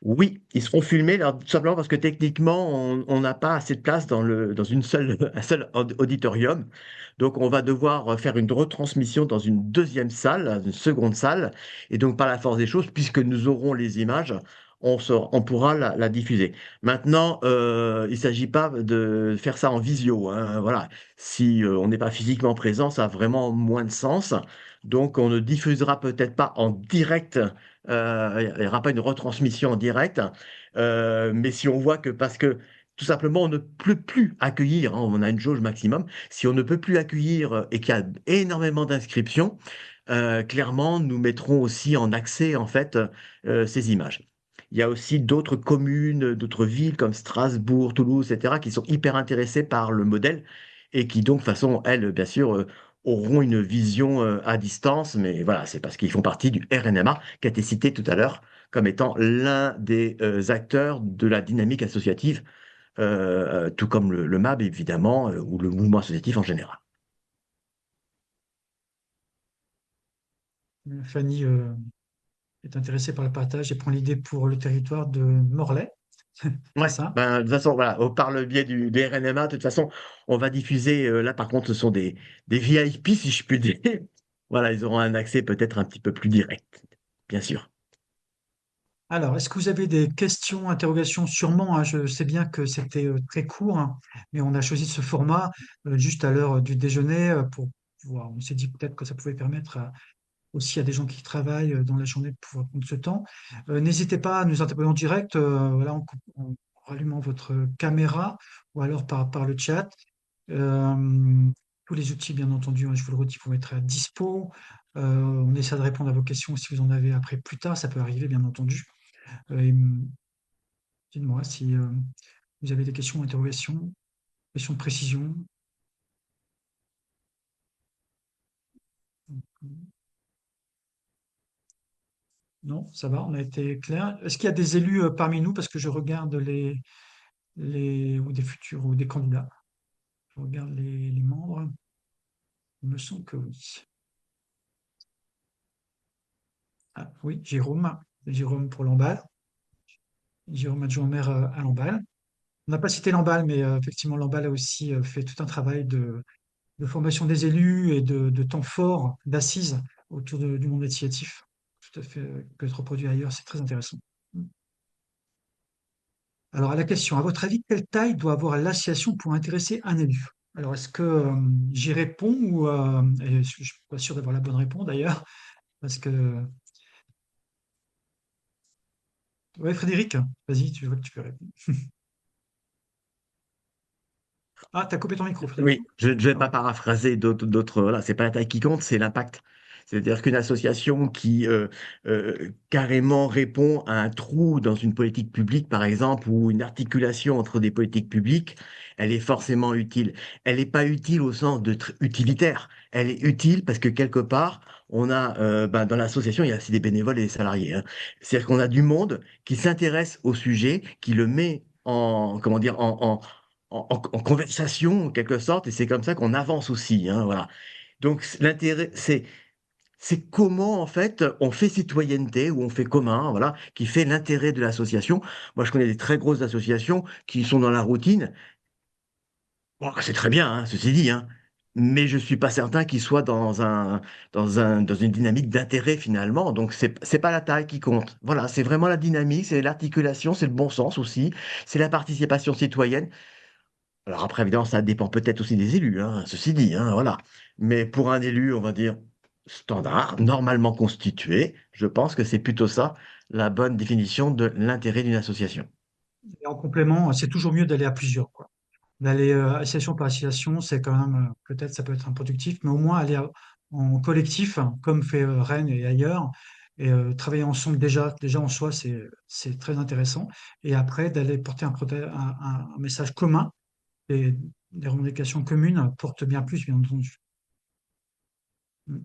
Speaker 4: Oui, ils seront filmés, alors, tout simplement parce que techniquement, on n'a pas assez de place dans une seule, un seul auditorium. Donc, on va devoir faire une retransmission dans une deuxième salle, une seconde salle. Et donc, par la force des choses, puisque nous aurons les images, on pourra la diffuser. Maintenant, il ne s'agit pas de faire ça en visio, hein. Voilà. Si on n'est pas physiquement présent, ça a vraiment moins de sens. Donc, on ne diffusera peut-être pas en direct il n'y aura pas une retransmission en direct. Mais si on voit que parce que tout simplement on ne peut plus accueillir, hein, on a une jauge maximum, si on ne peut plus accueillir et qu'il y a énormément d'inscriptions, clairement nous mettrons aussi en accès en fait ces images. Il y a aussi d'autres communes, d'autres villes comme Strasbourg, Toulouse, etc., qui sont hyper intéressées par le modèle et qui donc, de toute façon, elles, bien sûr, auront une vision à distance, mais voilà, c'est parce qu'ils font partie du RNMA qui a été cité tout à l'heure comme étant l'un des acteurs de la dynamique associative, tout comme le MAB évidemment, ou le mouvement associatif en général.
Speaker 2: Fanny est intéressée par le partage et prend l'idée pour le territoire de Morlaix. C'est
Speaker 4: Ouais,
Speaker 2: ça?
Speaker 4: ben, de toute façon, voilà, par le biais des RNMA, de toute façon, on va diffuser, là par contre, ce sont des VIP, si je puis dire. Voilà, ils auront un accès peut-être un petit peu plus direct, bien sûr.
Speaker 2: Alors, est-ce que vous avez des questions, interrogations? Sûrement, hein, je sais bien que c'était très court, hein, mais on a choisi ce format juste à l'heure du déjeuner pour pouvoir. On s'est dit peut-être que ça pouvait permettre aussi à des gens qui travaillent dans la journée de pouvoir prendre ce temps. N'hésitez pas à nous interpeller en direct, voilà, en rallumant votre caméra ou alors par le chat. Euh, Tous les outils, bien entendu, hein, je vous le redis, vont être à dispo. On essaie de répondre à vos questions si vous en avez après plus tard, ça peut arriver, bien entendu. Et, dites-moi si vous avez des questions, interrogations, questions de précision. Non, ça va, on a été clair. Est-ce qu'il y a des élus parmi nous? Parce que je regarde ou des futurs ou des candidats. Je regarde les membres. Il me semble que oui. Ah, oui, Jérôme. Jérôme pour Lamballe. Jérôme adjoint au maire à Lamballe. On n'a pas cité Lamballe, mais effectivement, Lamballe a aussi fait tout un travail de formation des élus et de temps fort, d'assises autour du monde associatif. Tout à fait, peut être reproduit ailleurs, c'est très intéressant. Alors, à la question, à votre avis, quelle taille doit avoir l'association pour intéresser un élu? Alors, est-ce que j'y réponds ou et je ne suis pas sûr d'avoir la bonne réponse d'ailleurs, parce que ouais, Frédéric, vas-y, tu vois que tu peux répondre. Ah, tu as coupé ton micro, Frédéric.
Speaker 4: Oui, je ne vais pas
Speaker 2: Pardon.
Speaker 4: paraphraser voilà, c'est pas la taille qui compte, c'est l'impact. C'est-à-dire qu'une association qui carrément répond à un trou dans une politique publique, par exemple, ou une articulation entre des politiques publiques, elle est forcément utile. Elle n'est pas utile au sens de utilitaire. Elle est utile parce que quelque part, on a, dans l'association, il y a aussi des bénévoles et des salariés, hein. C'est-à-dire qu'on a du monde qui s'intéresse au sujet, qui le met en, comment dire, en conversation en quelque sorte, et c'est comme ça qu'on avance aussi, hein, voilà. Donc l'intérêt, c'est comment en fait on fait citoyenneté ou on fait commun, voilà, qui fait l'intérêt de l'association. Moi, je connais des très grosses associations qui sont dans la routine. Bon, c'est très bien, hein, ceci dit, hein, mais je suis pas certain qu'ils soient dans une dynamique d'intérêt finalement. Donc c'est pas la taille qui compte. Voilà, c'est vraiment la dynamique, c'est l'articulation, c'est le bon sens aussi, c'est la participation citoyenne. Alors après, évidemment, ça dépend peut-être aussi des élus, hein, ceci dit, hein, voilà. Mais pour un élu, on va dire, standard, normalement constitué, je pense que c'est plutôt ça la bonne définition de l'intérêt d'une association.
Speaker 2: Et en complément, c'est toujours mieux d'aller à plusieurs, quoi. D'aller association par association, c'est quand même, peut-être ça peut être improductif, mais au moins aller en collectif, hein, comme fait Rennes et ailleurs, et travailler ensemble déjà en soi, c'est très intéressant. Et après, d'aller porter un message commun et des revendications communes portent bien plus, bien entendu. Mm.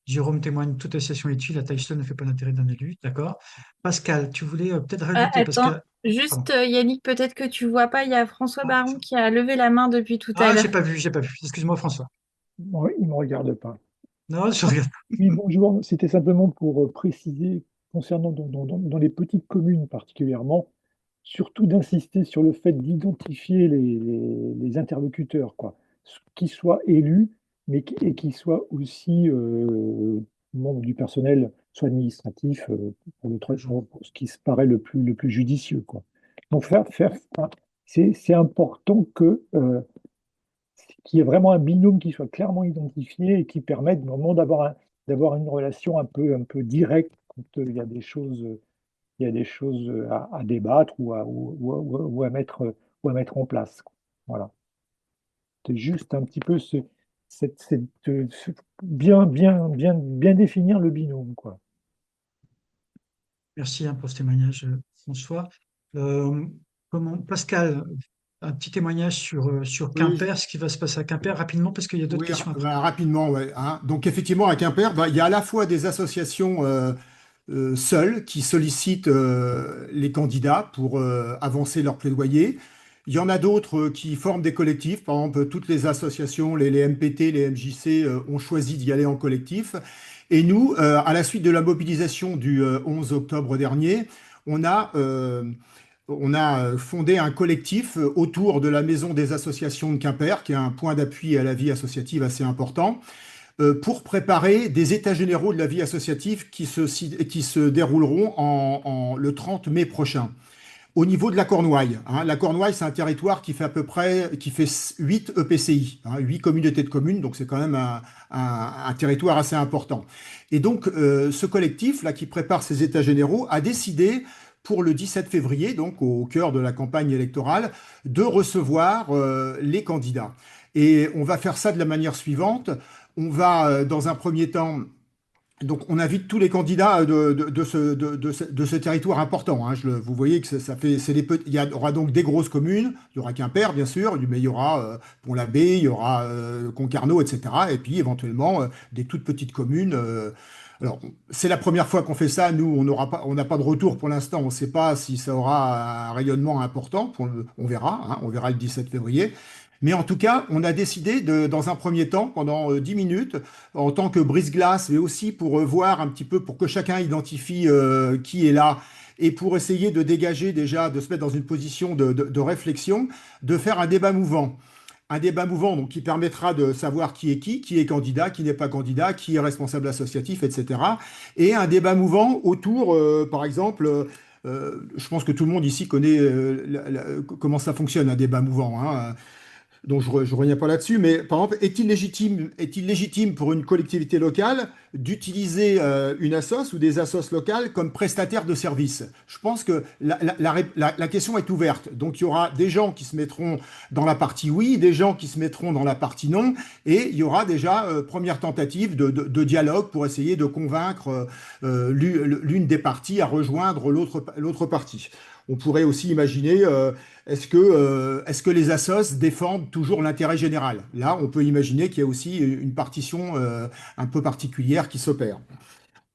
Speaker 2: Jérôme témoigne, toute association est utile, la taille seule ne fait pas l'intérêt d'un élu, d'accord. Pascal, tu voulais peut-être
Speaker 3: Ah,
Speaker 2: rajouter, parce
Speaker 3: attends,
Speaker 2: que, pardon.
Speaker 3: juste Yannick, peut-être que tu vois pas, il y a François
Speaker 2: Ah,
Speaker 3: Baron qui a levé la main depuis tout à
Speaker 2: ah,
Speaker 3: l'heure.
Speaker 2: j'ai pas vu. Excuse-moi, François.
Speaker 5: Non, il ne me regarde pas.
Speaker 2: Non, je regarde.
Speaker 5: Oui, bonjour. C'était simplement pour préciser, concernant dans les petites communes particulièrement, surtout d'insister sur le fait d'identifier les interlocuteurs, quoi. Qu'ils soient élus, et qu'ils soient aussi membres du personnel, soit administratif, pour ce qui se paraît le plus judicieux, quoi. Donc, enfin, c'est important qu'il y ait vraiment un binôme qui soit clairement identifié et qui permette vraiment d'avoir une relation un peu directe quand il y a des choses à débattre ou à mettre en place, quoi. Voilà. C'est juste un petit peu bien définir le binôme, quoi.
Speaker 2: Merci pour ce témoignage, François. Euh, Pascal, un petit témoignage sur
Speaker 6: Oui,
Speaker 2: Quimper, ce qui va se passer à Quimper rapidement, parce qu'il y a d'autres
Speaker 6: oui,
Speaker 2: questions après.
Speaker 6: rapidement, ouais, hein. Donc effectivement, à Quimper, bah, il y a à la fois des associations seules qui sollicitent les candidats pour avancer leur plaidoyer. Il y en a d'autres qui forment des collectifs. Par exemple, toutes les associations, les MPT, les MJC, ont choisi d'y aller en collectif. Et nous, à la suite de la mobilisation du 11 octobre dernier, on a, euh, on a fondé un collectif autour de la Maison des associations de Quimper, qui est un point d'appui à la vie associative assez important, pour préparer des états généraux de la vie associative qui se dérouleront le 30 mai prochain. Au niveau de la Cornouaille, hein, la Cornouaille, c'est un territoire qui fait à peu près, qui fait 8 EPCI, hein, 8 communautés de communes, donc c'est quand même un territoire assez important. Et donc, ce collectif, là, qui prépare ces états généraux, a décidé, pour le 17 février, donc au cœur de la campagne électorale, de recevoir les candidats. Et on va faire ça de la manière suivante. On va, dans un premier temps, donc, on invite tous les candidats de ce territoire important, hein. Vous voyez que ça fait, il y aura donc des grosses communes. Il y aura Quimper, bien sûr, mais il y aura Pont-l'Abbé, il y aura Concarneau, etc. Et puis, éventuellement, des toutes petites communes. Alors, c'est la première fois qu'on fait ça. Nous, on n'a pas de retour pour l'instant. On ne sait pas si ça aura un rayonnement important. On verra, hein, on verra le 17 février. Mais en tout cas, on a décidé dans un premier temps, pendant 10 minutes, en tant que brise-glace, mais aussi pour voir un petit peu, pour que chacun identifie qui est là, et pour essayer de dégager déjà, de se mettre dans une position de réflexion, de faire un débat mouvant. Un débat mouvant donc, qui permettra de savoir qui est candidat, qui n'est pas candidat, qui est responsable associatif, etc. Et un débat mouvant autour, par exemple, je pense que tout le monde ici connaît comment ça fonctionne, un débat mouvant, hein. donc je ne reviens pas là-dessus, mais par exemple, est-il légitime pour une collectivité locale d'utiliser une assoce ou des assos locales comme prestataire de services? Je pense que la question est ouverte. Donc il y aura des gens qui se mettront dans la partie oui, des gens qui se mettront dans la partie non, et il y aura déjà première tentative de dialogue pour essayer de convaincre l'une des parties à rejoindre l'autre partie. On pourrait aussi imaginer, est-ce que les assos défendent toujours l'intérêt général? Là, on peut imaginer qu'il y a aussi une partition un peu particulière qui s'opère.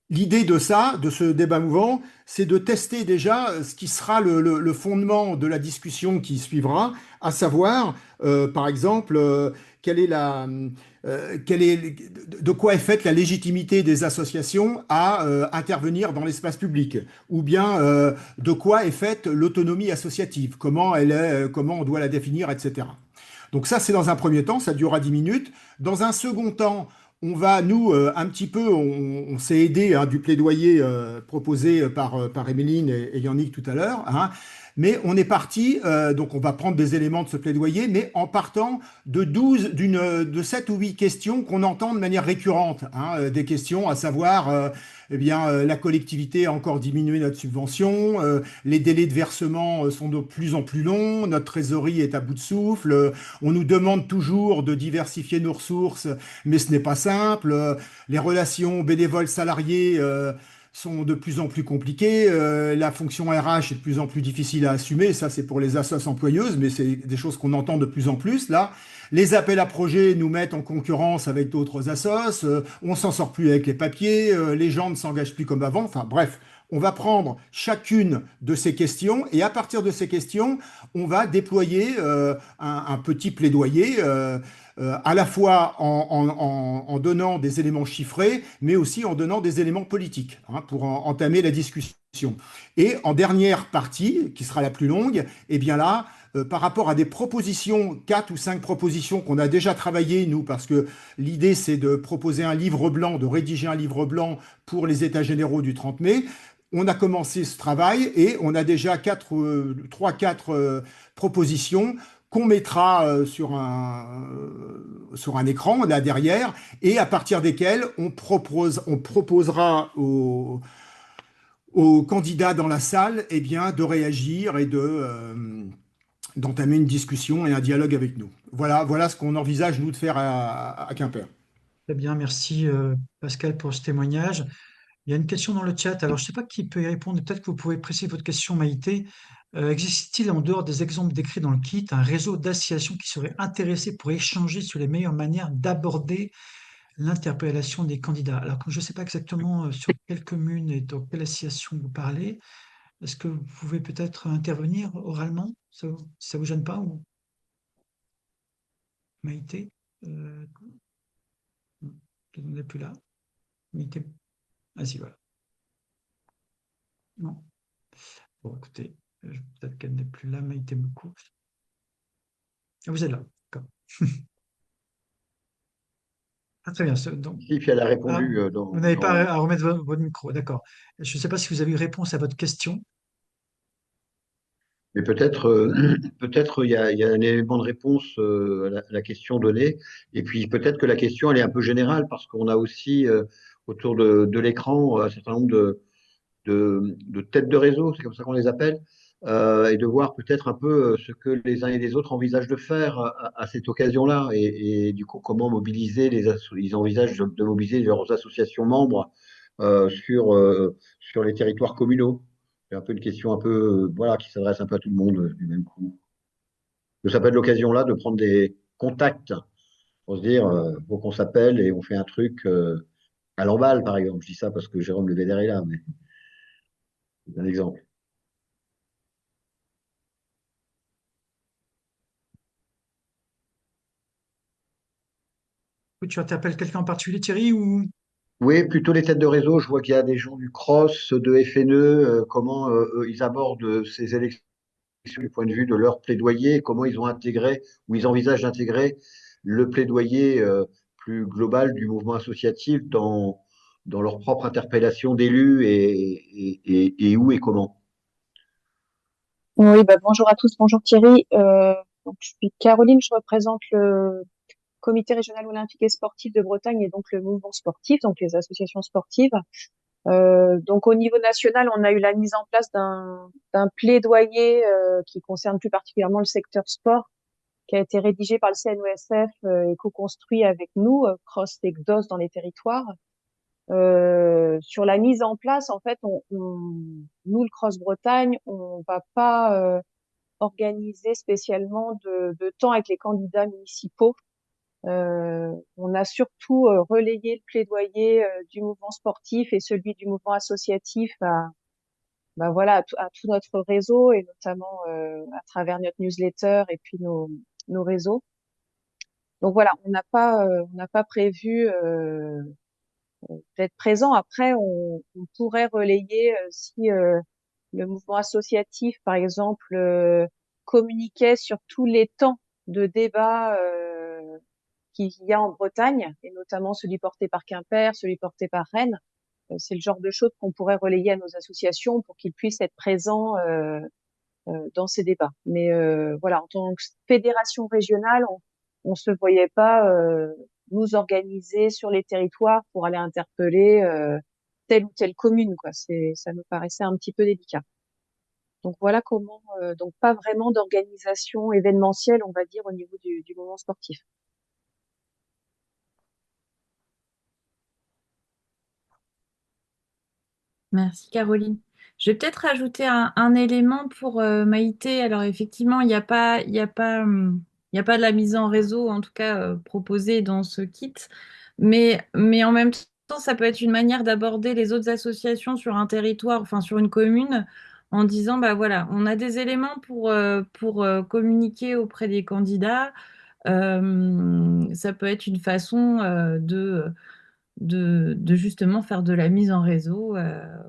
Speaker 6: L'idée de ça, de ce débat mouvant, c'est de tester déjà ce qui sera le fondement de la discussion qui suivra, à savoir, par exemple, quelle est de quoi est faite la légitimité des associations à intervenir dans l'espace public, ou bien de quoi est faite l'autonomie associative, comment on doit la définir, etc. Donc ça, c'est dans un premier temps, ça durera 10 minutes. Dans un second temps, on va, nous, un petit peu, on s'est aidé hein, du plaidoyer proposé par Emeline et Yannick tout à l'heure, hein, mais on est parti, donc on va prendre des éléments de ce plaidoyer, mais en partant de 7 ou 8 questions qu'on entend de manière récurrente, hein, des questions à savoir, eh bien, la collectivité a encore diminué notre subvention, les délais de versement sont de plus en plus longs, notre trésorerie est à bout de souffle, on nous demande toujours de diversifier nos ressources, mais ce n'est pas simple. Les relations bénévoles-salariés sont de plus en plus compliquées. La fonction RH est de plus en plus difficile à assumer. Ça, c'est pour les assos employeuses, mais c'est des choses qu'on entend de plus en plus là. Les appels à projets nous mettent en concurrence avec d'autres assos. On s'en sort plus avec les papiers. Les gens ne s'engagent plus comme avant. Enfin, bref. On va prendre chacune de ces questions et à partir de ces questions, on va déployer un petit plaidoyer à la fois en donnant des éléments chiffrés, mais aussi en donnant des éléments politiques hein, pour entamer la discussion. Et en dernière partie, qui sera la plus longue, eh bien là, par rapport à des propositions, 4 ou 5 propositions qu'on a déjà travaillées, nous, parce que l'idée, c'est de proposer un livre blanc, de rédiger un livre blanc pour les États généraux du 30 mai. On a commencé ce travail et on a déjà 3-4 propositions qu'on mettra sur un écran là derrière et à partir desquelles on proposera aux candidats dans la salle eh bien, de réagir et d'entamer une discussion et un dialogue avec nous. Voilà ce qu'on envisage nous de faire à Quimper.
Speaker 2: Très bien, merci Pascal pour ce témoignage. Il y a une question dans le chat. Alors, je ne sais pas qui peut y répondre. Peut-être que vous pouvez préciser votre question, Maïté. Existe-t-il, en dehors des exemples décrits dans le kit, un réseau d'associations qui seraient intéressées pour échanger sur les meilleures manières d'aborder l'interpellation des candidats? Alors, comme je ne sais pas exactement sur quelle commune et dans quelle association vous parlez, est-ce que vous pouvez peut-être intervenir oralement? Ça vous gêne pas ou Maïté? Elle n'est plus là. Maïté. Ah si, voilà. Non. Bon, écoutez, peut-être qu'elle n'est plus là, Maïté beaucoup. Ah, vous êtes là, d'accord. Ah, très bien. Donc,
Speaker 1: Si, puis elle a
Speaker 2: ah,
Speaker 1: répondu
Speaker 2: vous n'avez pas à remettre votre micro, d'accord. Je ne sais pas si vous avez eu réponse à votre question.
Speaker 1: mais peut-être peut-être il y a un élément de réponse à la question donnée. Et puis peut-être que la question elle est un peu générale parce qu'on a aussi autour de l'écran un certain nombre de têtes de réseau, c'est comme ça qu'on les appelle, et de voir peut-être un peu ce que les uns et les autres envisagent de faire à cette occasion-là, et du coup comment mobiliser ils envisagent de mobiliser leurs associations membres sur les territoires communaux. C'est un peu une question un peu voilà qui s'adresse un peu à tout le monde du même coup. Donc, ça peut être l'occasion là de prendre des contacts pour se dire faut qu'on s'appelle et on fait un truc à l'emballe par exemple. Je dis ça parce que Jérôme Le Védère est là, mais c'est un exemple.
Speaker 2: Tu interpelles quelqu'un en particulier, Thierry, ou
Speaker 1: Oui, plutôt les têtes de réseau. Je vois qu'il y a des gens du CROSS, de FNE, comment ils abordent ces élections du point de vue de leur plaidoyer, comment ils ont intégré ou ils envisagent d'intégrer le plaidoyer plus global du mouvement associatif dans leur propre interpellation d'élus et où et comment.
Speaker 7: Oui, bah, bonjour à tous, bonjour Thierry. Donc, je suis Caroline, je représente le Comité régional olympique et sportif de Bretagne et donc le mouvement sportif, donc les associations sportives. Donc, au niveau national, on a eu la mise en place d'un plaidoyer qui concerne plus particulièrement le secteur sport, qui a été rédigé par le CNOSF et co-construit avec nous, Cross Tegdos dans les territoires. Sur la mise en place, en fait, nous, le Cross Bretagne, on va pas organiser spécialement de temps avec les candidats municipaux. On a surtout relayé le plaidoyer du mouvement sportif et celui du mouvement associatif voilà, à tout notre réseau et notamment à travers notre newsletter et puis nos réseaux. Donc voilà, on n'a pas prévu d'être présent. Après, on pourrait relayer si le mouvement associatif, par exemple, communiquait sur tous les temps de débat qu'il y a en Bretagne, et notamment celui porté par Quimper, celui porté par Rennes. C'est le genre de choses qu'on pourrait relayer à nos associations pour qu'ils puissent être présents dans ces débats. Mais voilà, en tant que fédération régionale, on se voyait pas nous organiser sur les territoires pour aller interpeller telle ou telle commune, quoi. Ça me paraissait un petit peu délicat. Donc voilà comment, donc pas vraiment d'organisation événementielle, on va dire, au niveau du mouvement sportif.
Speaker 3: Merci Caroline. Je vais peut-être rajouter un élément pour Maïté. Alors effectivement, il y a pas de la mise en réseau, en tout cas proposée dans ce kit, mais en même temps, ça peut être une manière d'aborder les autres associations sur un territoire, enfin sur une commune, en disant, bah voilà, on a des éléments pour communiquer auprès des candidats. Ça peut être une façon de justement faire de la mise en réseau,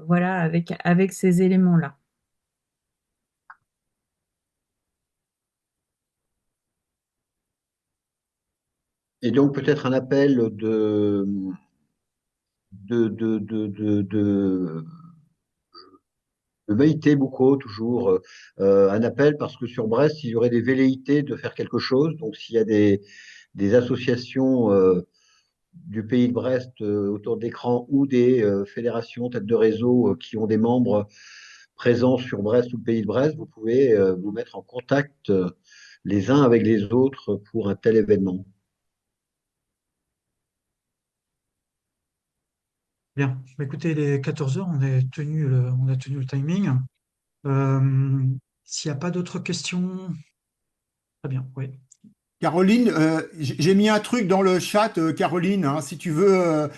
Speaker 3: voilà, avec ces éléments-là.
Speaker 1: Et donc peut-être un appel de Maïté Boucaud, toujours un appel parce que sur Brest, il y aurait des velléités de faire quelque chose. Donc s'il y a des associations du pays de Brest autour d'écran ou des fédérations, têtes de réseau qui ont des membres présents sur Brest ou le pays de Brest, vous pouvez vous mettre en contact les uns avec les autres pour un tel événement.
Speaker 2: Bien. Bah, écoutez, il est 14 heures, on a tenu le timing. Euh, S'il n'y a pas d'autres questions, très bien, oui.
Speaker 6: Caroline, j'ai mis un truc dans le chat, Caroline, hein, si tu veux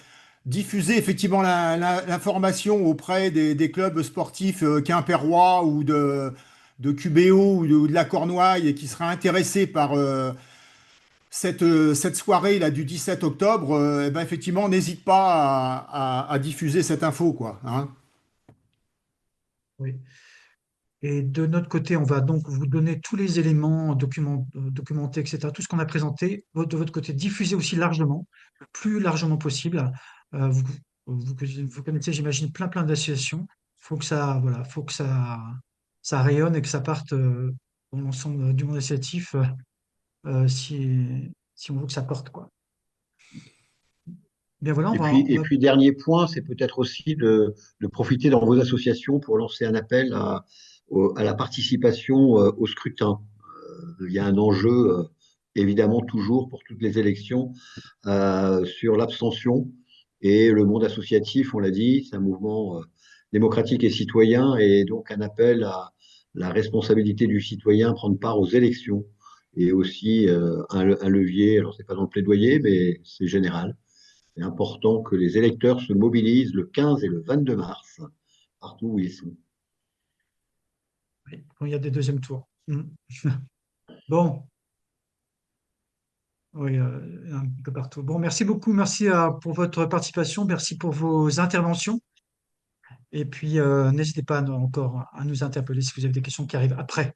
Speaker 6: diffuser effectivement l'information auprès des clubs sportifs quimpérois ou de QBO ou de la Cornouaille et qui seraient intéressés par cette soirée là du 17 octobre, eh ben, effectivement, n'hésite pas à diffuser cette info, quoi, hein.
Speaker 2: Oui. Et de notre côté, on va donc vous donner tous les éléments documentés, etc., tout ce qu'on a présenté. De votre côté, diffusez aussi largement, le plus largement possible. Vous, vous connaissez, j'imagine, plein d'associations. Il faut que ça, voilà, faut que ça rayonne et que ça parte dans l'ensemble du monde associatif si on veut que ça porte, quoi. Bien voilà,
Speaker 1: Et
Speaker 2: on va
Speaker 1: puis dernier point, c'est peut-être aussi de profiter dans vos associations pour lancer un appel à la participation au scrutin. Il y a un enjeu, évidemment, toujours pour toutes les élections, sur l'abstention. Et le monde associatif, on l'a dit, c'est un mouvement démocratique et citoyen, et donc un appel à la responsabilité du citoyen, prendre part aux élections, et aussi un levier, alors c'est pas dans le plaidoyer, mais c'est général. C'est important que les électeurs se mobilisent le 15 et le 22 mars, partout où ils sont.
Speaker 2: quand il y a des deuxièmes tours. Bon, oui, un peu partout. Bon, merci beaucoup, merci pour votre participation, merci pour vos interventions. Et puis, n'hésitez pas encore à nous interpeller si vous avez des questions qui arrivent après.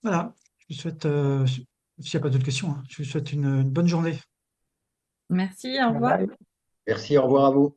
Speaker 2: Voilà, je vous souhaite, s'il n'y a pas d'autres questions, hein, je vous souhaite une bonne journée.
Speaker 3: Merci, au
Speaker 5: Bye
Speaker 3: revoir.
Speaker 5: bye.
Speaker 1: Merci, au revoir à vous.